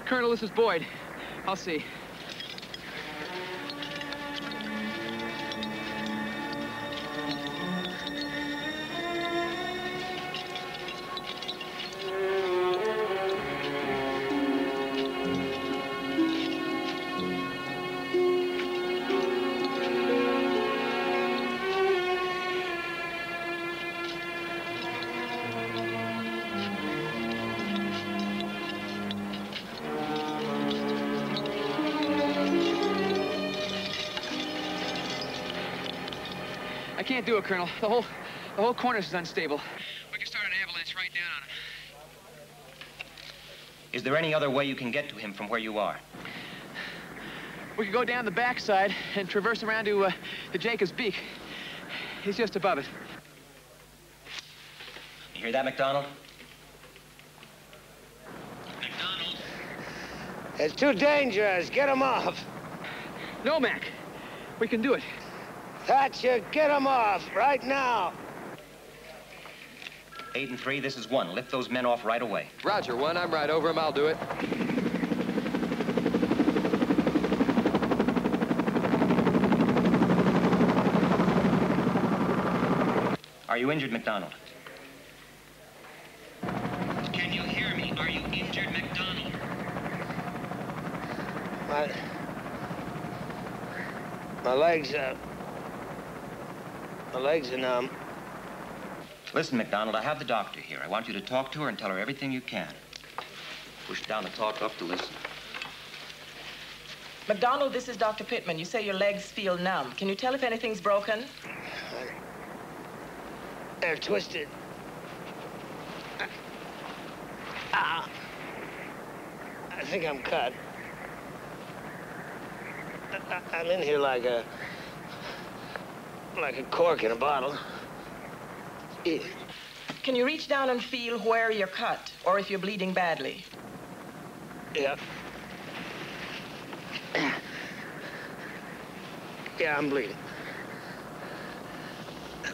Speaker 6: Colonel, this is Boyd. I'll see. I can't do it, Colonel. The whole cornice is unstable.
Speaker 5: We can start an avalanche right down on him.
Speaker 11: Is there any other way you can get to him from where you are?
Speaker 6: We could go down the backside and traverse around to Jacob's Beak. He's just above it.
Speaker 11: You hear that, McDonald?
Speaker 5: McDonald?
Speaker 1: It's too dangerous. Get him off.
Speaker 6: No, Mac. We can do it.
Speaker 1: Thatcher, get him off right now.
Speaker 11: 8 and 3, this is 1. Lift those men off right away.
Speaker 16: Roger, 1. I'm right over him. I'll do it.
Speaker 11: Are you injured, McDonald?
Speaker 5: Can you hear me? Are you injured, McDonald?
Speaker 1: My legs are numb.
Speaker 11: Listen, McDonald, I have the doctor here. I want you to talk to her and tell her everything you can. Push down the talk up to listen.
Speaker 14: McDonald, this is Dr. Pittman. You say your legs feel numb. Can you tell if anything's broken?
Speaker 1: They're twisted. think I'm cut. I'm in here like a cork in a bottle. Yeah.
Speaker 14: Can you reach down and feel where you're cut, or if you're bleeding badly?
Speaker 1: Yeah. Yeah, I'm bleeding.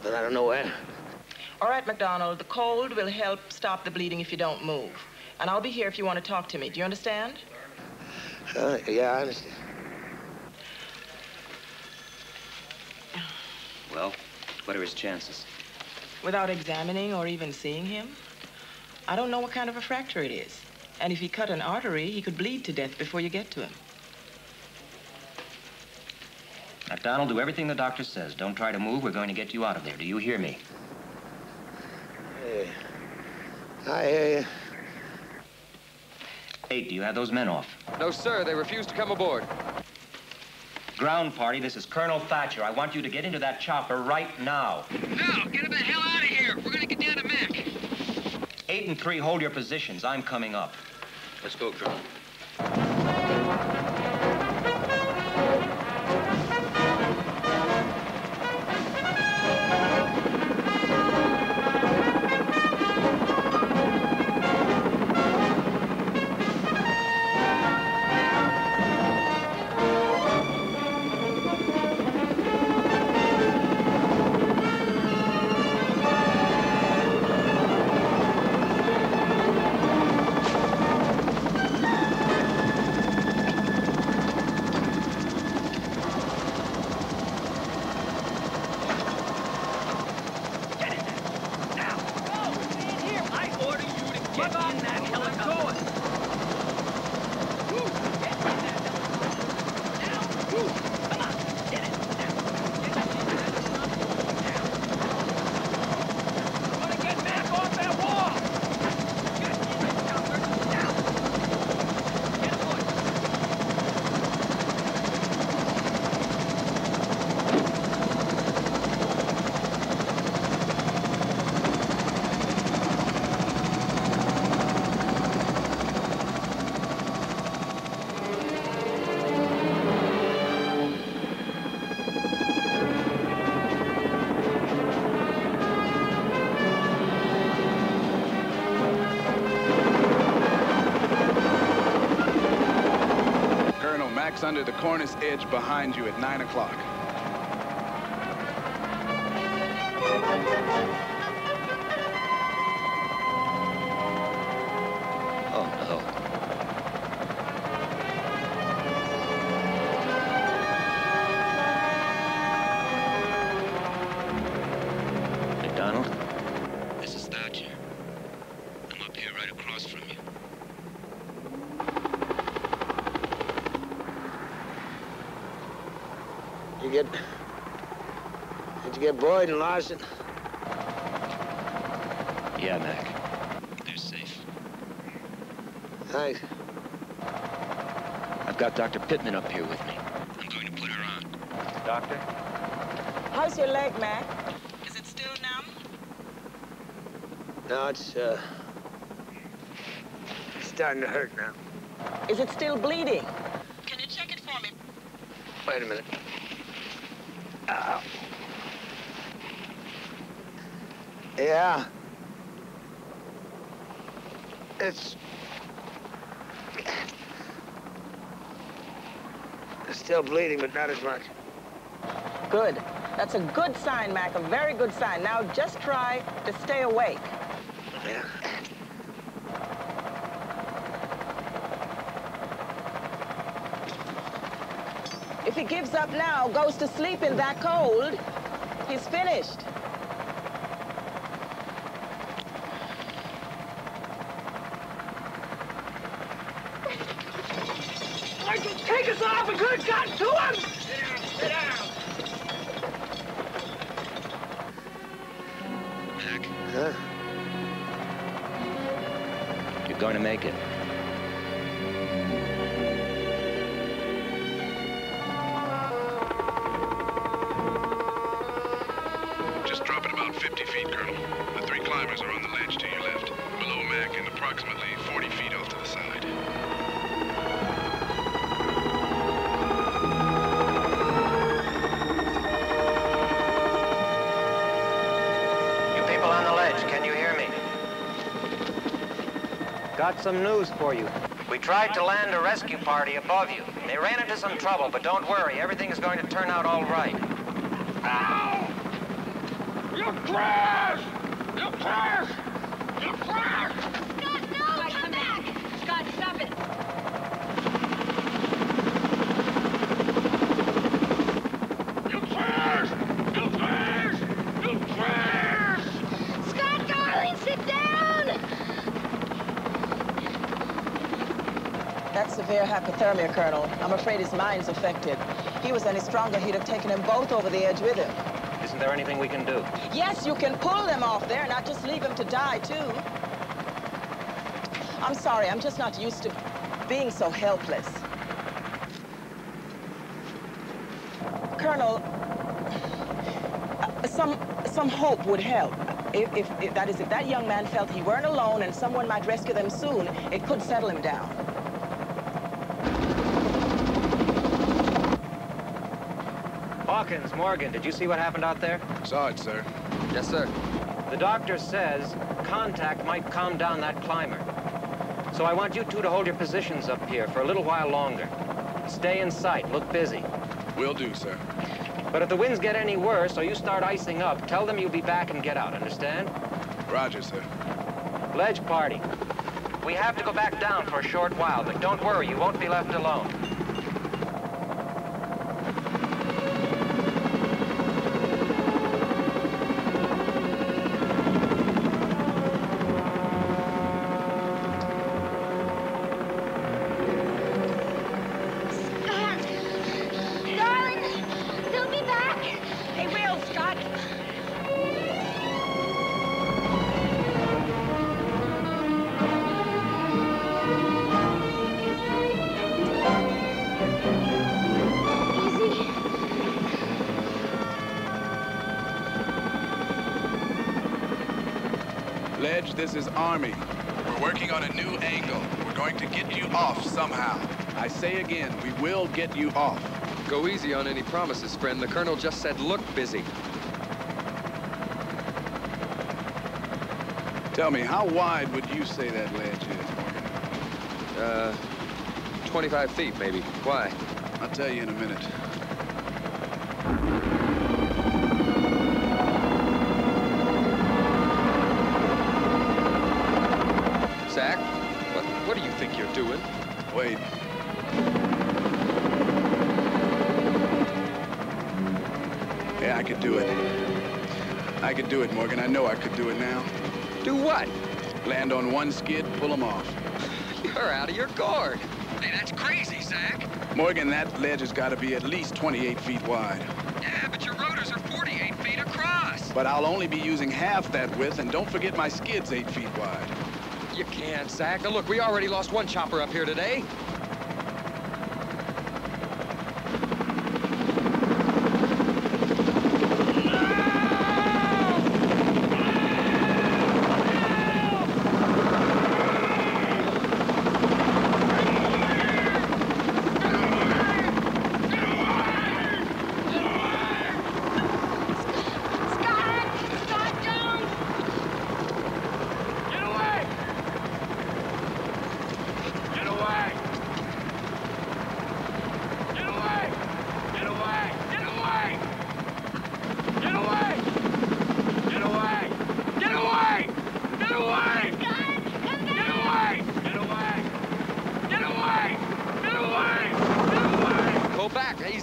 Speaker 1: But I don't know where.
Speaker 14: All right, McDonald, the cold will help stop the bleeding if you don't move. And I'll be here if you want to talk to me. Do you understand?
Speaker 1: Yeah, I understand.
Speaker 11: Well, what are his chances?
Speaker 14: Without examining or even seeing him? I don't know what kind of a fracture it is. And if he cut an artery, he could bleed to death before you get to him.
Speaker 11: MacDonald, do everything the doctor says. Don't try to move. We're going to get you out of there. Do you hear me?
Speaker 1: I hear you.
Speaker 11: Hey, do you have those men off?
Speaker 16: No, sir. They refuse to come aboard.
Speaker 11: Ground party, this is Colonel Thatcher. I want you to get into that chopper right now.
Speaker 5: No, get him the hell out of here. We're gonna get down to Mac.
Speaker 11: 8 and 3, hold your positions. I'm coming up.
Speaker 12: Let's go, Colonel.
Speaker 9: Under the cornice edge behind you at 9 o'clock.
Speaker 11: Oh, no. McDonald?
Speaker 5: This is Thatcher. I'm up here right across from you.
Speaker 1: Did you get Boyd and Larson?
Speaker 11: Yeah, Mac.
Speaker 5: They're safe.
Speaker 1: Thanks.
Speaker 11: I've got Dr. Pittman up here with me.
Speaker 5: I'm going to put her on.
Speaker 11: Doctor?
Speaker 14: How's your leg, Mac? Is it still numb?
Speaker 1: No, it's starting to hurt now.
Speaker 14: Is it still bleeding? Can you check it for me?
Speaker 1: Wait a minute. Ow. Yeah. It's still bleeding, but not as much.
Speaker 14: Good. That's a good sign, Mac, a very good sign. Now just try to stay awake.
Speaker 1: Yeah.
Speaker 14: If he gives up now, goes to sleep in that cold, he's finished.
Speaker 1: Take us off a good gun to him! Sit down.
Speaker 5: Mac?
Speaker 1: Huh?
Speaker 11: You're going to make it.
Speaker 9: Just drop it about 50 feet, Colonel. The 3 climbers are on the ledge to your left, below Mac and approximately 40 feet off to the side.
Speaker 8: Got some news for you. We tried to land a rescue party above you. They ran into some trouble, but don't worry. Everything is going to turn out all right.
Speaker 5: Ow! You crashed! You crashed! You crashed!
Speaker 4: Scott, no! Come back! Scott, stop it!
Speaker 5: You crashed! You crashed! You crashed!
Speaker 4: Scott, darling, sit down!
Speaker 14: That's severe hypothermia, Colonel. I'm afraid his mind's affected. If he was any stronger, he'd have taken them both over the edge with him.
Speaker 8: Isn't there anything we can do?
Speaker 14: Yes, you can pull them off there, not just leave him to die, too. I'm sorry, I'm just not used to being so helpless. Colonel, some hope would help. If that young man felt he weren't alone and someone might rescue them soon, it could settle him down.
Speaker 8: Hawkins, Morgan, did you see what happened out there?
Speaker 9: Saw it, sir.
Speaker 16: Yes, sir.
Speaker 8: The doctor says contact might calm down that climber. So I want you two to hold your positions up here for a little while longer. Stay in sight, look busy.
Speaker 9: Will do, sir.
Speaker 8: But if the winds get any worse or you start icing up, tell them you'll be back and get out, understand?
Speaker 9: Roger, sir.
Speaker 8: Ledge party. We have to go back down for a short while, but don't worry, you won't be left alone.
Speaker 9: Ledge, this is Army. We're working on a new angle. We're going to get you off somehow. I say again, we will get you off.
Speaker 16: Go easy on any promises, friend. The Colonel just said look busy.
Speaker 9: Tell me, how wide would you say that ledge is, Morgan?
Speaker 16: 25 feet, maybe. Why?
Speaker 9: I'll tell you in a minute.
Speaker 16: Zach, what do you think you're doing?
Speaker 9: Wait. Yeah, I could do it. I could do it, Morgan. I know I could do it now.
Speaker 16: Do what?
Speaker 9: Land on one skid, pull them off.
Speaker 16: You're out of your gourd. Hey, that's crazy, Zach.
Speaker 9: Morgan, that ledge has got to be at least 28 feet wide.
Speaker 16: Yeah, but your rotors are 48 feet across.
Speaker 9: But I'll only be using half that width, and don't forget my skid's 8 feet wide.
Speaker 16: You can't, Zach. Now, look, we already lost one chopper up here today.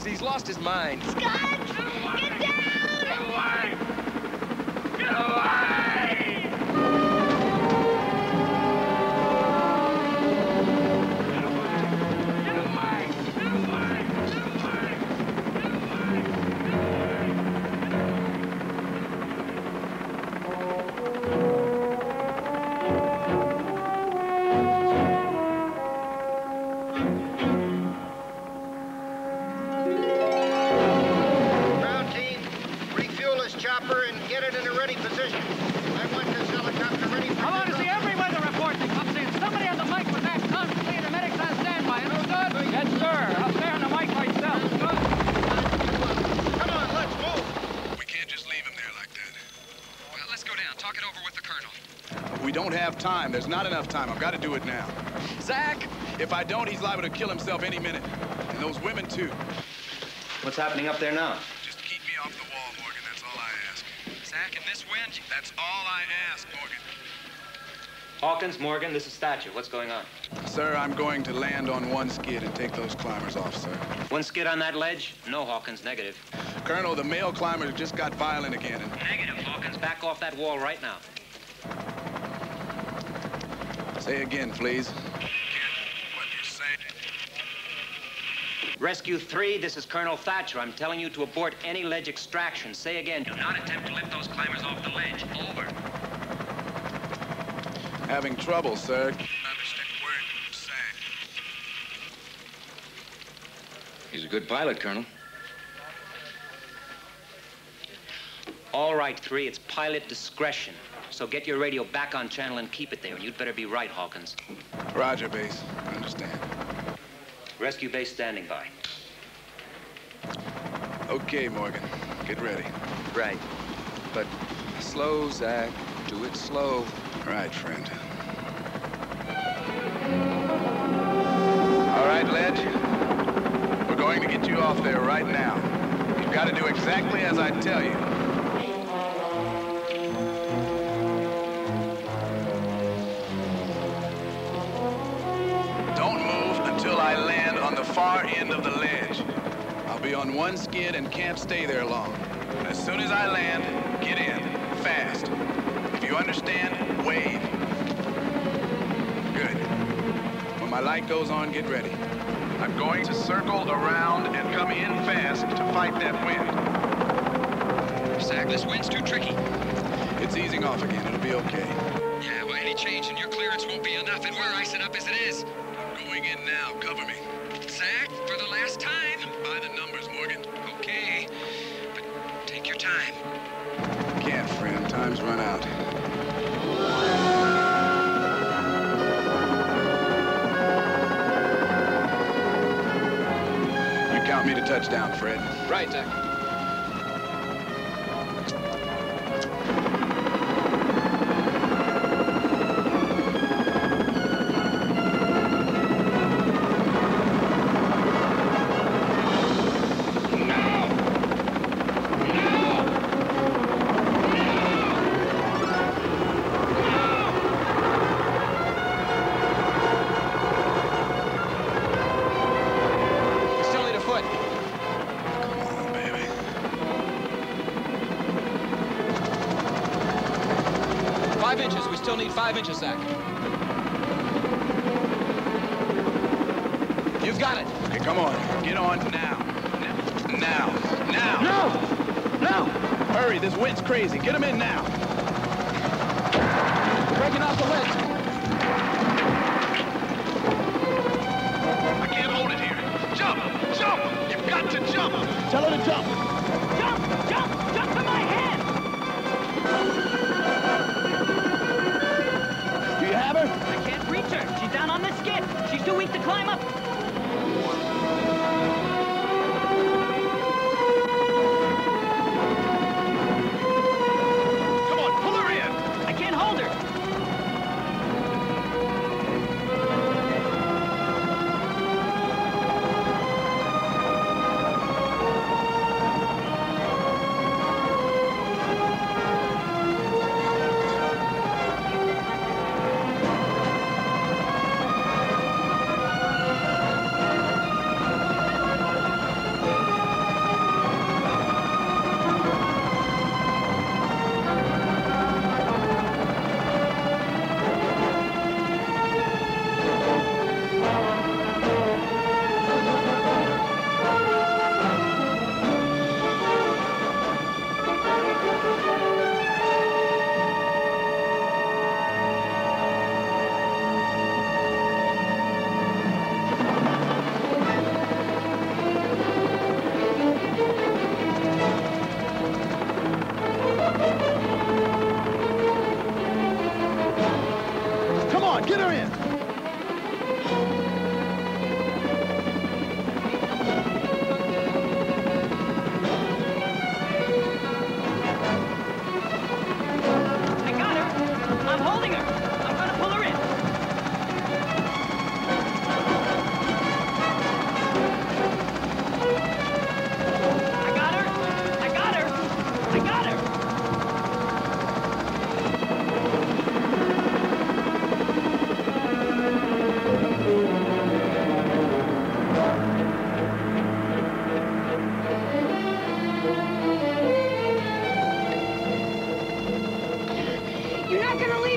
Speaker 16: He's lost his mind.
Speaker 4: Scott! Get down!
Speaker 5: Get away! Get away!
Speaker 9: don't have time. There's not enough time. I've got to do it now.
Speaker 16: Zach!
Speaker 9: If I don't, he's liable to kill himself any minute. And those women, too.
Speaker 11: What's happening up there now?
Speaker 9: Just keep me off the wall, Morgan. That's all I ask.
Speaker 16: Zach, in this wind?
Speaker 9: That's all I ask, Morgan.
Speaker 11: Hawkins, Morgan, this is Thatcher. What's going on?
Speaker 9: Sir, I'm going to land on one skid and take those climbers off, sir.
Speaker 11: One skid on that ledge? No, Hawkins, negative.
Speaker 9: Colonel, the male climbers just got violent again. And...
Speaker 11: Negative, Hawkins. Back off that wall right now.
Speaker 9: Say again, please. What you say?
Speaker 11: Rescue 3, this is Colonel Thatcher. I'm telling you to abort any ledge extraction. Say again, do not attempt to lift those climbers off the ledge. Over.
Speaker 9: Having trouble, sir. Understand a word you're saying.
Speaker 12: He's a good pilot, Colonel.
Speaker 11: All right, 3, it's pilot discretion. So get your radio back on channel and keep it there. And you'd better be right, Hawkins.
Speaker 9: Roger, base. Understand.
Speaker 11: Rescue base standing by.
Speaker 9: Okay, Morgan. Get ready.
Speaker 16: Right. But slow, Zach. Do it slow.
Speaker 9: Right, friend. All right, Ledge. We're going to get you off there right now. You've got to do exactly as I tell you. Don't move until I land on the far end of the ledge. I'll be on one skid and can't stay there long. As soon as I land, get in. Fast. If you understand, wave. Good. When my light goes on, get ready. I'm going to circle around and come in fast to fight that wind.
Speaker 16: Zach, this wind's too tricky.
Speaker 9: It's easing off again. It'll be okay.
Speaker 16: Yeah, well, any change in your clearance won't be enough, and we're icing up as it is.
Speaker 9: I'm going in now. Cover me.
Speaker 16: Zach, for the last time.
Speaker 9: By the numbers, Morgan.
Speaker 16: Okay, but take your time.
Speaker 9: Can't, friend. Time's run out. You count me to touchdown, Fred.
Speaker 16: Right, Zach. Still need a foot.
Speaker 9: Come on, baby.
Speaker 16: 5 inches. We still need 5 inches, Zach. You've got it.
Speaker 9: Okay, come on. Get on now. Now. Now.
Speaker 16: No! No!
Speaker 9: Hurry, this wind's crazy. Get him in now.
Speaker 16: Breaking off the ledge.
Speaker 9: I can't hold it here. Jump! Jump! You've got to jump! Tell her to jump!
Speaker 17: Jump! Jump! Jump to my hand!
Speaker 9: Do you have her?
Speaker 17: I can't reach her. She's down on the skid. She's too weak to climb up.
Speaker 9: Come on, pull her in!
Speaker 17: I can't hold her.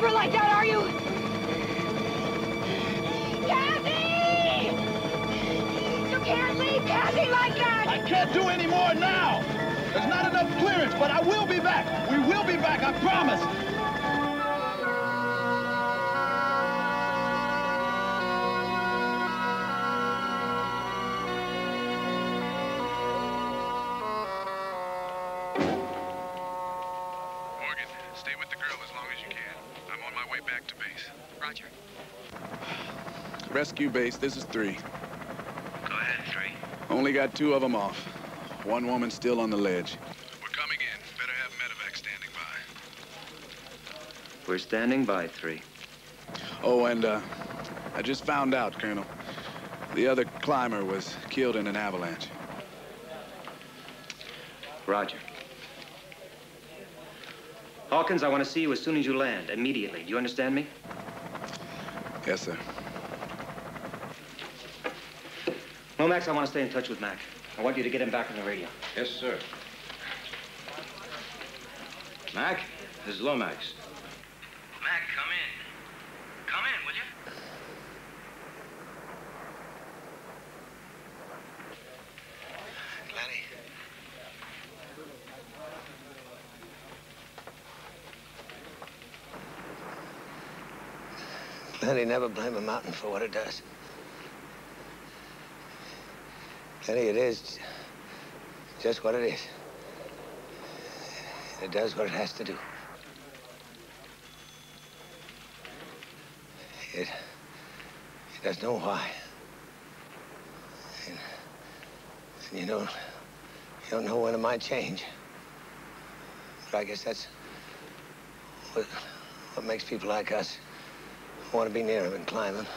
Speaker 4: her like that, are you? Kathy! You can't leave Kathy like that!
Speaker 18: I can't do any more now. There's not enough clearance, but I will be back. We will be back, I promise.
Speaker 9: Morgan, stay with the girl as long as you can. I'm on my way back to base.
Speaker 11: Roger.
Speaker 9: Rescue base, this is 3.
Speaker 13: Go ahead, 3.
Speaker 9: Only got 2 of them off. One woman still on the ledge. We're coming in. Better have medevac standing by.
Speaker 11: We're standing by, 3.
Speaker 9: Oh, and I just found out, Colonel. The other climber was killed in an avalanche.
Speaker 11: Roger. Hawkins, I want to see you as soon as you land, immediately. Do you understand me?
Speaker 9: Yes, sir.
Speaker 11: Lomax, I want to stay in touch with Mac. I want you to get him back on the radio.
Speaker 12: Yes, sir. Mac, this is Lomax.
Speaker 13: Mac, come in. Come in, will you?
Speaker 1: Glennie. Glennie, never blame a mountain for what it does. Glennie, it is just what it is. It does what it has to do. It doesn't know why. And you don't know when it might change. But I guess that's what makes people like us want to be near him and climb him.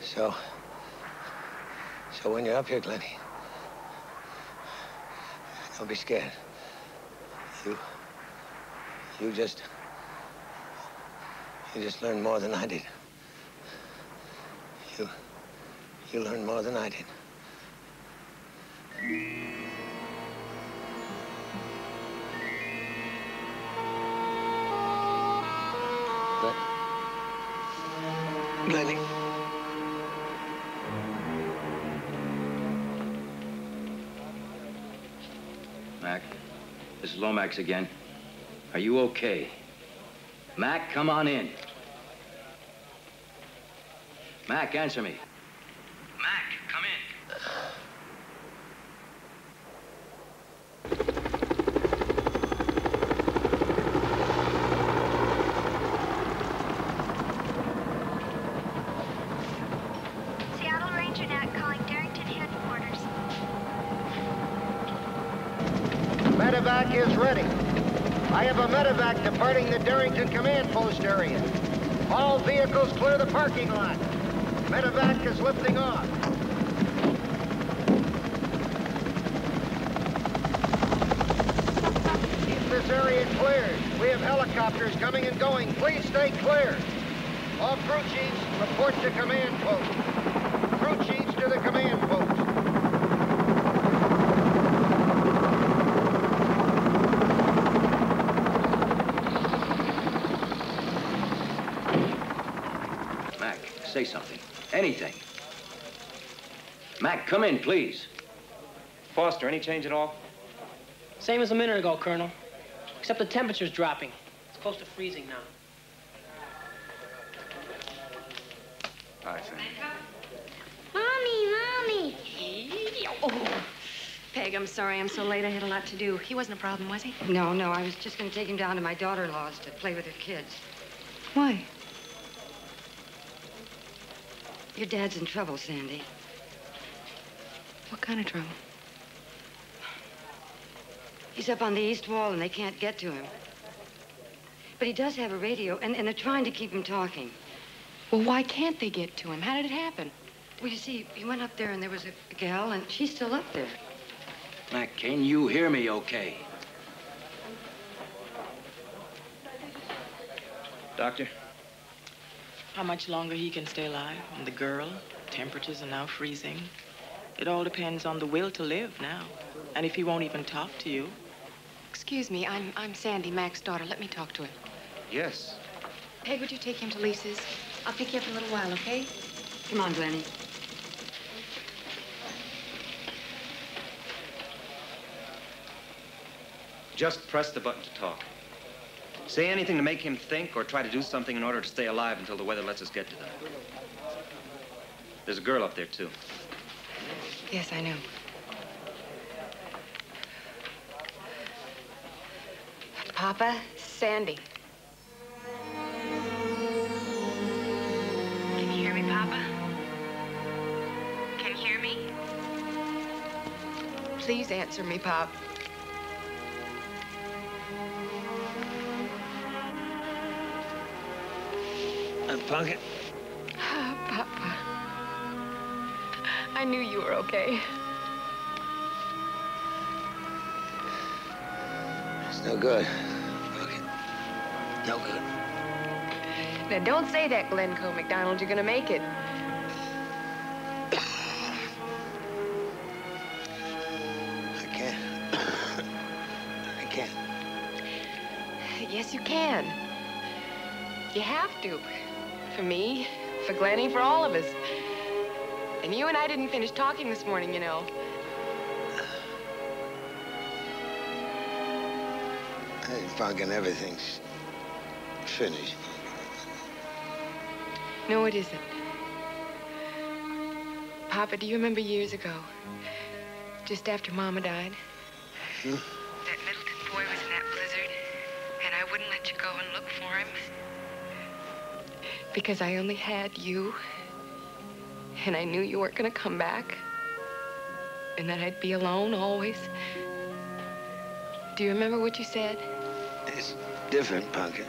Speaker 1: So when you're up here, Glennie, don't be scared. You just learned more than I did. You learned more than I did. Glennie.
Speaker 12: Mac, this is Lomax again. Are you okay? Mac, come on in. Mac, answer me.
Speaker 13: Mac, come in.
Speaker 4: Seattle Ranger Nat calling Darrington headquarters.
Speaker 1: Medevac is ready. I have a medevac departing the Darrington command post area. All vehicles clear the parking lot. Medevac is lifting off. Keep this area cleared. We have helicopters coming and going. Please stay clear. All crew chiefs, report to command post. Crew chiefs to the command post.
Speaker 12: Mac, say something. Anything. Mac, come in, please.
Speaker 11: Foster, any change at all?
Speaker 17: Same as a minute ago, Colonel. Except the temperature's dropping. It's close to freezing now.
Speaker 9: Hi, Sam.
Speaker 3: Mommy! Oh, Peg, I'm sorry I'm so late. I had a lot to do. He wasn't a problem, was he?
Speaker 19: No, I was just going to take him down to my daughter-in-law's to play with her kids.
Speaker 3: Why?
Speaker 19: Your dad's in trouble, Sandy.
Speaker 3: What kind of trouble?
Speaker 19: He's up on the east wall, and they can't get to him. But he does have a radio, and they're trying to keep him talking.
Speaker 3: Well, why can't they get to him? How did it happen?
Speaker 19: Well, you see, he went up there, and there was a gal, and she's still up there.
Speaker 12: Mac, can you hear me okay?
Speaker 11: Doctor?
Speaker 14: How much longer he can stay alive? And the girl? Temperatures are now freezing. It all depends on the will to live now. And if he won't even talk to you.
Speaker 3: Excuse me, I'm Sandy, Mac's daughter. Let me talk to him.
Speaker 11: Yes.
Speaker 3: Peg, would you take him to Lisa's? I'll pick you up in a little while, okay?
Speaker 19: Come on, Glennie.
Speaker 11: Just press the button to talk. Say anything to make him think or try to do something in order to stay alive until the weather lets us get to them. There's a girl up there, too.
Speaker 3: Yes, I know. Papa, Sandy. Can you hear me, Papa? Can you hear me? Please answer me, Pop.
Speaker 1: Pumpkin?
Speaker 3: Papa. I knew you were okay.
Speaker 1: It's no good. Pumpkin. No good.
Speaker 3: Now, don't say that, Glencoe McDonald. You're gonna make it.
Speaker 1: I can't. I can't.
Speaker 3: Yes, you can. You have to. For me, for Glennie, for all of us. And you and I didn't finish talking this morning, you know.
Speaker 1: Hey, Pumpkin, everything's finished.
Speaker 3: No, it isn't. Papa, do you remember years ago, just after Mama died?
Speaker 1: Hmm?
Speaker 3: That Middleton boy was in that blizzard, and I wouldn't let you go and look for him. Because I only had you, and I knew you weren't gonna come back, and that I'd be alone always. Do you remember what you said?
Speaker 1: It's different, Pumpkin.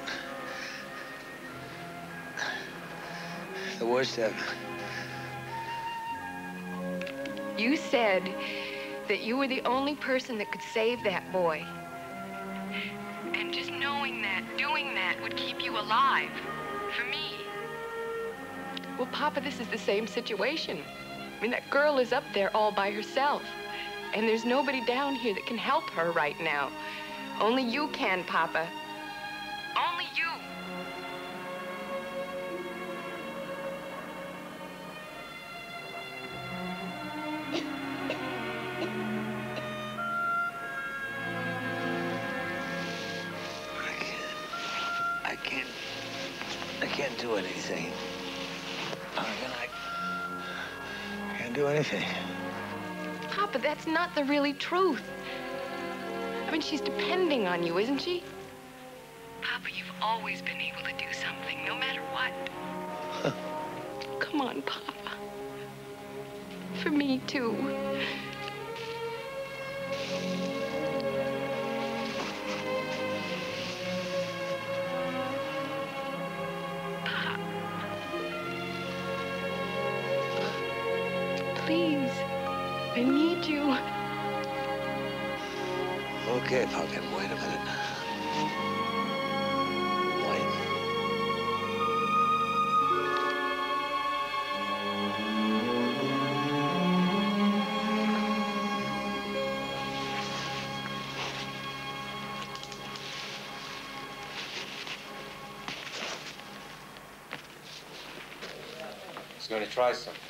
Speaker 1: The worst ever.
Speaker 3: You said that you were the only person that could save that boy. And just knowing that, doing that, would keep you alive. For me. Well, Papa, this is the same situation. I mean, that girl is up there all by herself. And there's nobody down here that can help her right now. Only you can, Papa. Only you.
Speaker 1: I can't do anything. Pumpkin, I can't do anything.
Speaker 3: Papa, that's not the really truth. I mean, she's depending on you, isn't she? Papa, you've always been able to do something, no matter what. Come on, Papa. For me, too. Please, I need you.
Speaker 1: Okay, Pumpkin, wait a minute. Wait.
Speaker 11: He's going to try something.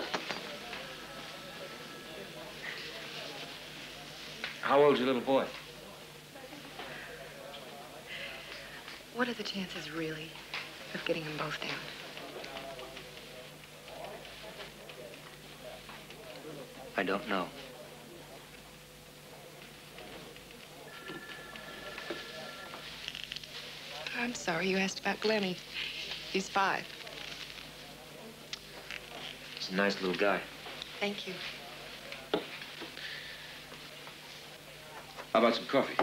Speaker 11: How old's your little boy?
Speaker 3: What are the chances, really, of getting them both down?
Speaker 11: I don't know.
Speaker 3: I'm sorry you asked about Glennie. He's 5.
Speaker 11: He's a nice little guy.
Speaker 3: Thank you.
Speaker 11: How about some coffee?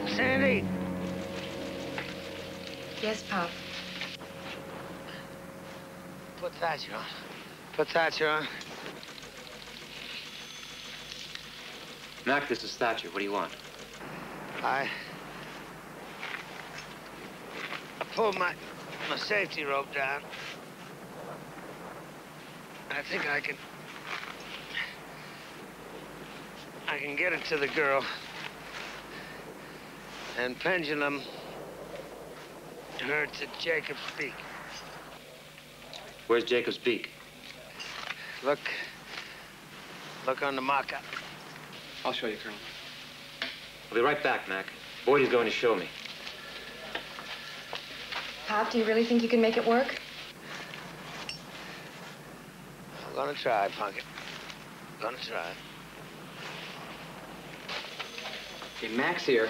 Speaker 1: Sandy.
Speaker 3: Yes, Pop.
Speaker 1: Put Thatcher on. Put Thatcher on.
Speaker 11: Mac, this is Thatcher. What do you want?
Speaker 1: I pulled my safety rope down. I think I can get it to the girl. And pendulum her to Jacob's Beak.
Speaker 11: Where's Jacob's Beak?
Speaker 1: Look on the mock-up.
Speaker 2: I'll show you, Colonel.
Speaker 11: I'll be right back, Mac. Boyd is going to show me.
Speaker 3: Pop, do you really think you can make it work?
Speaker 1: I'm gonna try, Punkit. Gonna try.
Speaker 6: Okay, Mac's here,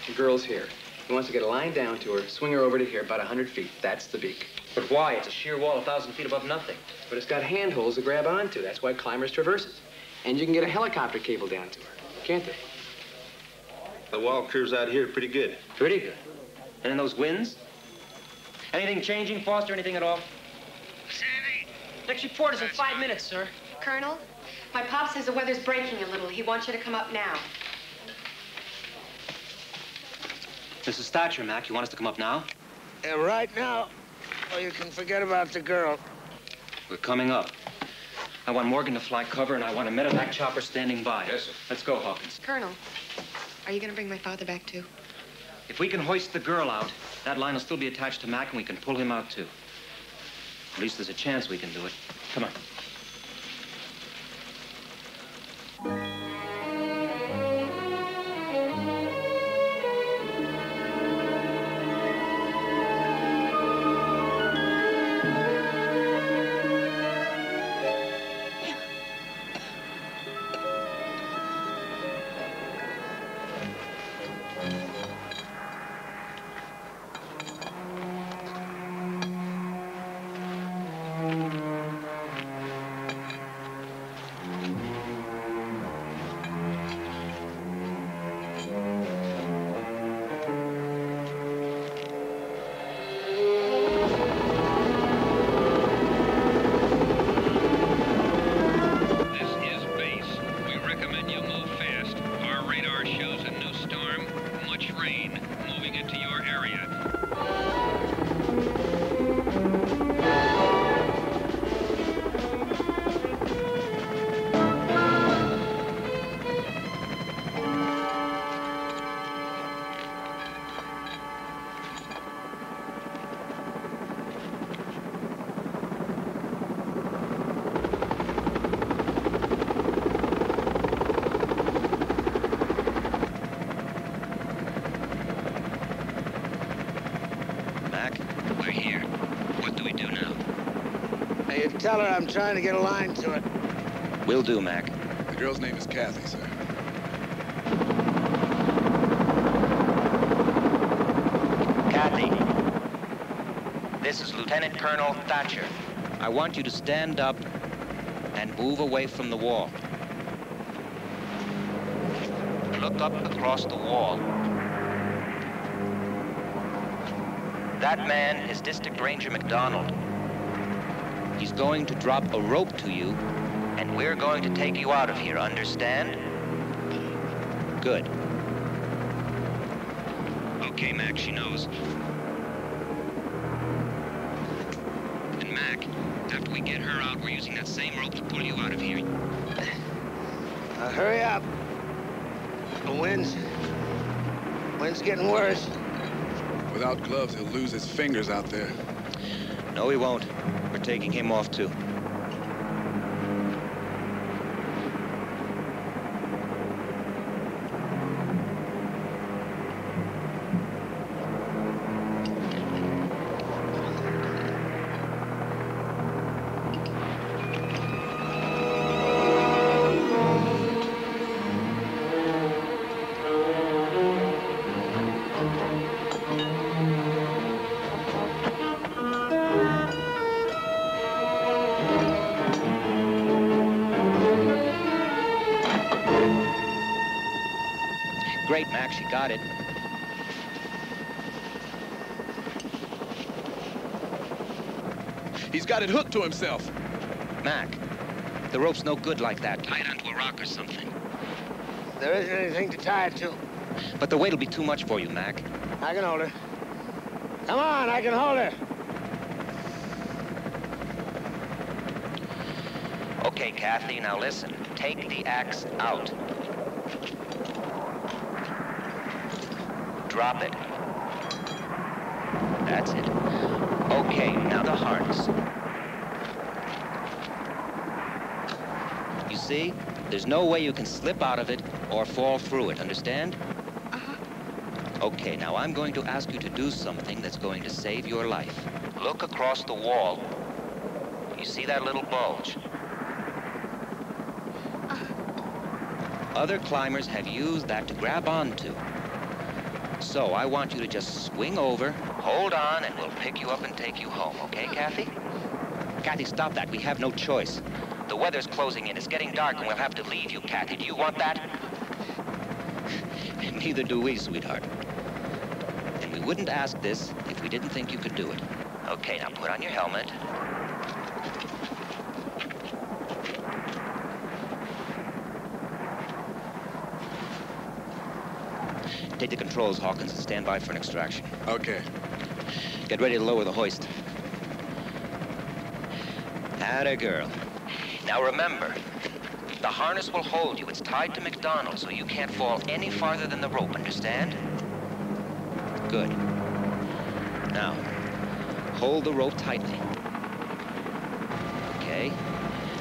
Speaker 6: the girl's here. He wants to get a line down to her, swing her over to here, about 100 feet. That's the beak.
Speaker 11: But why? It's a sheer wall 1,000 feet above nothing.
Speaker 6: But it's got handholds to grab onto. That's why climbers traverse it. And you can get a helicopter cable down to her, can't they?
Speaker 7: The wall curves out here pretty good.
Speaker 11: Pretty good. And in those winds? Anything changing, Foster? Anything at all?
Speaker 17: Next report is in 5 minutes, sir.
Speaker 3: Colonel, my Pop says the weather's breaking a little. He wants you to come up now.
Speaker 11: This is Thatcher, Mac. You want us to come up now?
Speaker 1: Yeah, right now, or you can forget about the girl.
Speaker 11: We're coming up. I want Morgan to fly cover, and I want a medevac chopper standing by.
Speaker 7: Yes, sir.
Speaker 11: Let's go, Hawkins.
Speaker 3: Colonel, are you going to bring my father back, too?
Speaker 11: If we can hoist the girl out, that line will still be attached to Mac, and we can pull him out, too. At least there's a chance we can do it. Come on.
Speaker 1: Tell her I'm trying to get a line to it.
Speaker 11: Will do, Mac.
Speaker 9: The girl's name is Kathy, sir.
Speaker 11: Kathy, this is Lieutenant Colonel Thatcher. I want you to stand up and move away from the wall. Look up across the wall. That man is District Ranger McDonald. He's going to drop a rope to you, and we're going to take you out of here, understand? Good. Okay, Mac, she knows. And Mac, after we get her out, we're using that same rope to pull you out of here.
Speaker 1: Hurry up. The wind's getting worse.
Speaker 9: Without gloves, he'll lose his fingers out there.
Speaker 11: No, he won't. We're taking him off, too.
Speaker 12: great, Mac. She got it.
Speaker 18: He's got it hooked to himself.
Speaker 12: Mac, the rope's no good like that. Tie it onto a rock or something.
Speaker 1: There isn't anything to tie it to.
Speaker 12: But the weight'll be too much for you, Mac.
Speaker 1: I can hold her. Come on, I can hold her.
Speaker 12: Okay, Kathy, now listen. Take the axe out. Drop it. That's it. Okay, now the harness. You see? There's no way you can slip out of it or fall through it, understand?
Speaker 15: Uh-huh.
Speaker 12: Okay, now I'm going to ask you to do something that's going to save your life. Look across the wall. You see that little bulge? Other climbers have used that to grab onto. So I want you to just swing over, hold on, and we'll pick you up and take you home, okay, Kathy? Kathy, stop that. We have no choice. The weather's closing in. It's getting dark, and we'll have to leave you, Kathy. Do you want that? Neither do we, sweetheart. And we wouldn't ask this if we didn't think you could do it. Okay, now put on your helmet. Take the controls, Hawkins, and stand by for an extraction.
Speaker 18: Okay.
Speaker 12: Get ready to lower the hoist. Atta girl. Now remember, the harness will hold you. It's tied to McDonald, so you can't fall any farther than the rope, understand? Good. Now, hold the rope tightly. Okay.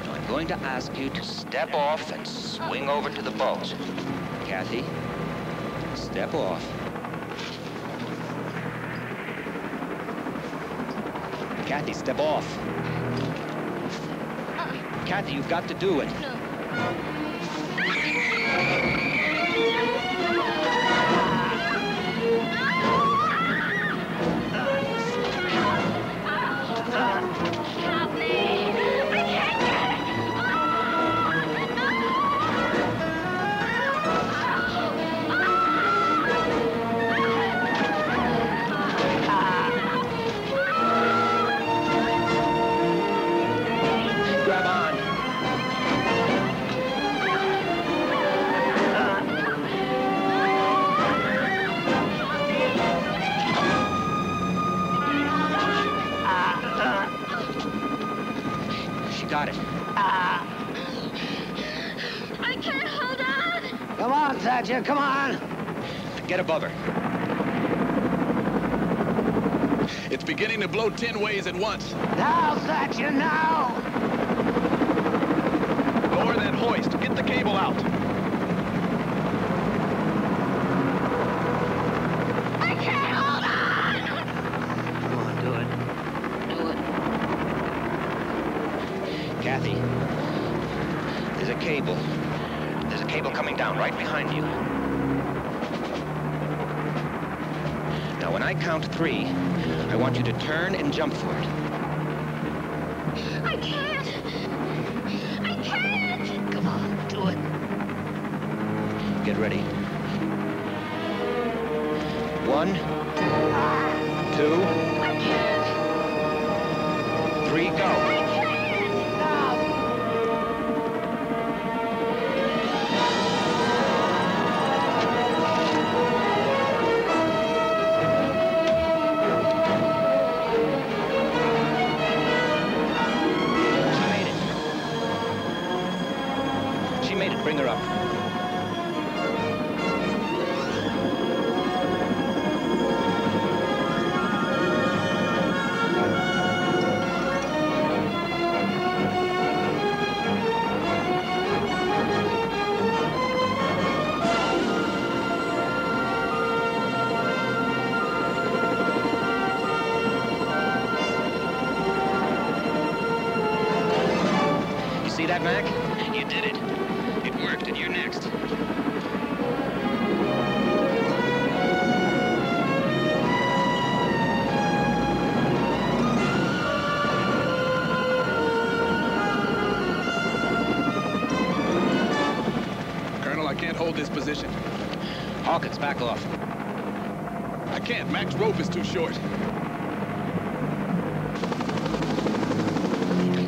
Speaker 12: Now I'm going to ask you to step off and swing over to the bulge. Kathy, step off. Kathy, step off. Kathy, you've got to do it.
Speaker 4: No.
Speaker 15: Help me! I can't get it!
Speaker 12: Grab on. She got it.
Speaker 15: I can't hold on!
Speaker 1: Come on, Thatcher, come on.
Speaker 12: Get above her.
Speaker 18: It's beginning to blow 10 ways at once.
Speaker 1: Now, Thatcher, now!
Speaker 18: Lower that hoist. Get the cable out.
Speaker 15: I can't hold on!
Speaker 1: Come on, do it. Do it.
Speaker 12: Kathy, there's a cable. There's a cable coming down right behind you. Now, when I count 3, I want you to turn and jump for it.
Speaker 15: I can't! I can't!
Speaker 1: Come on, do it.
Speaker 12: Get ready. 1, 2, 3, go. Bring her up. You see that, Mac? You did it. It worked, and you're next.
Speaker 18: Colonel, I can't hold this position.
Speaker 12: Hawkins, back off.
Speaker 18: I can't. Mac's rope is too short.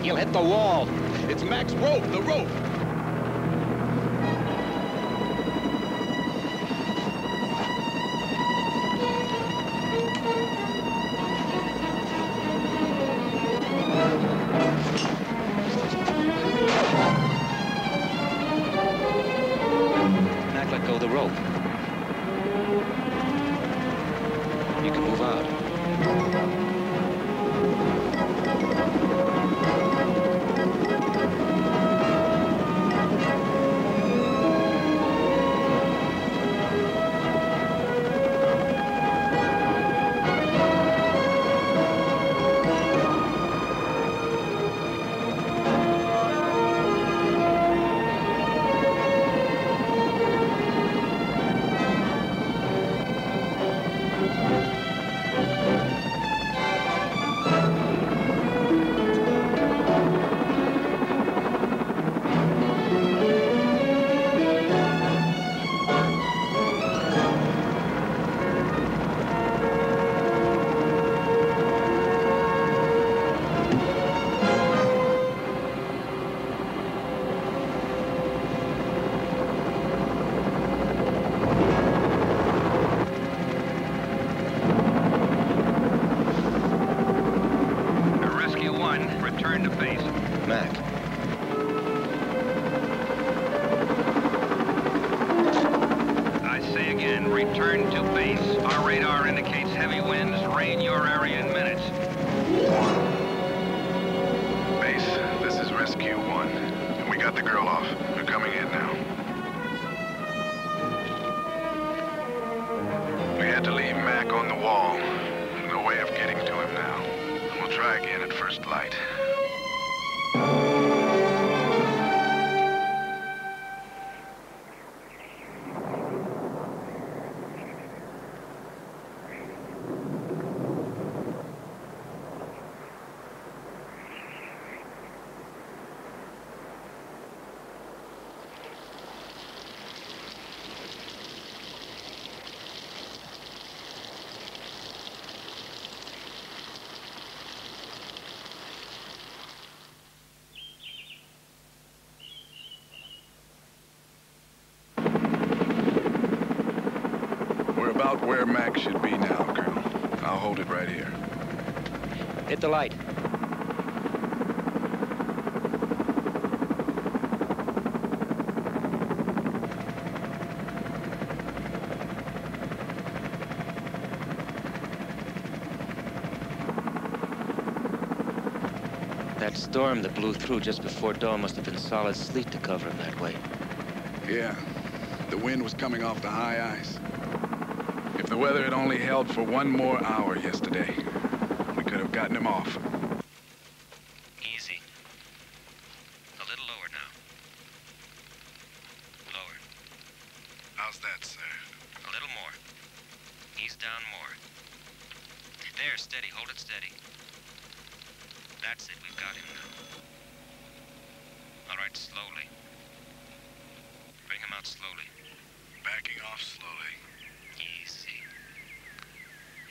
Speaker 12: You'll hit the wall.
Speaker 18: It's Mac's rope, the rope.
Speaker 12: Mac, let go of the rope. You can move out.
Speaker 5: Return to base.
Speaker 12: Mac.
Speaker 5: I say again, return to base. Our radar indicates heavy winds rain your area in minutes.
Speaker 9: Base, this is Rescue 1. We got the girl off. We're coming in now. We had to leave Mac on the wall. No way of getting to him now. We'll try again at first light. About where Mac should be now, Colonel. I'll hold it right here.
Speaker 12: Hit the light. That storm that blew through just before dawn must have been solid sleet to cover him that way.
Speaker 9: Yeah. The wind was coming off the high ice. If the weather had only held for one more hour yesterday, we could have gotten him off.
Speaker 12: Easy. A little lower now. Lower.
Speaker 9: How's that, sir?
Speaker 12: A little more. Ease down more. There, steady. Hold it steady. That's it. We've got him now. All right, slowly. Bring him out slowly.
Speaker 9: Backing off slowly.
Speaker 12: Easy.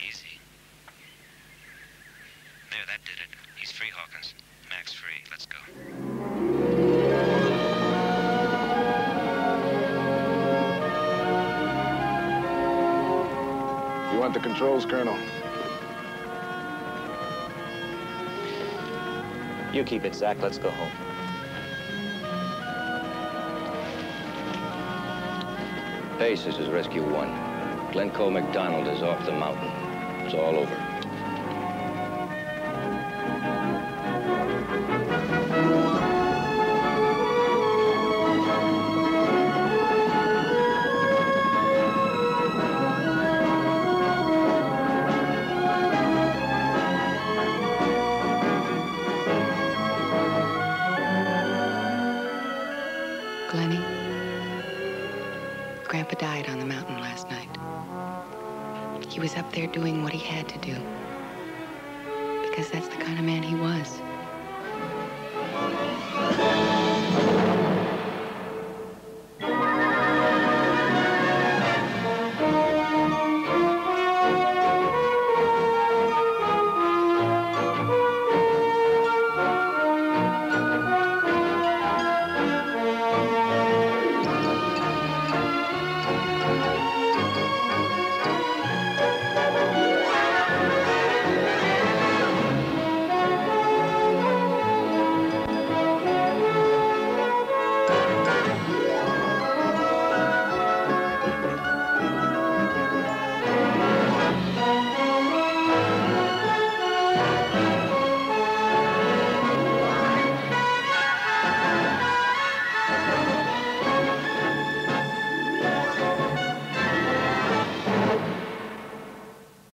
Speaker 12: Easy. There, that did it. He's free, Hawkins. Mac's free. Let's go.
Speaker 9: You want the controls, Colonel?
Speaker 10: You keep it, Zach. Let's go home.
Speaker 8: Base, this is Rescue 1. Glencoe McDonald is off the mountain. It's all over.
Speaker 3: Glennie, Grandpa died on the mountain last night. He was up there doing what he had to do. Because that's the kind of man he was.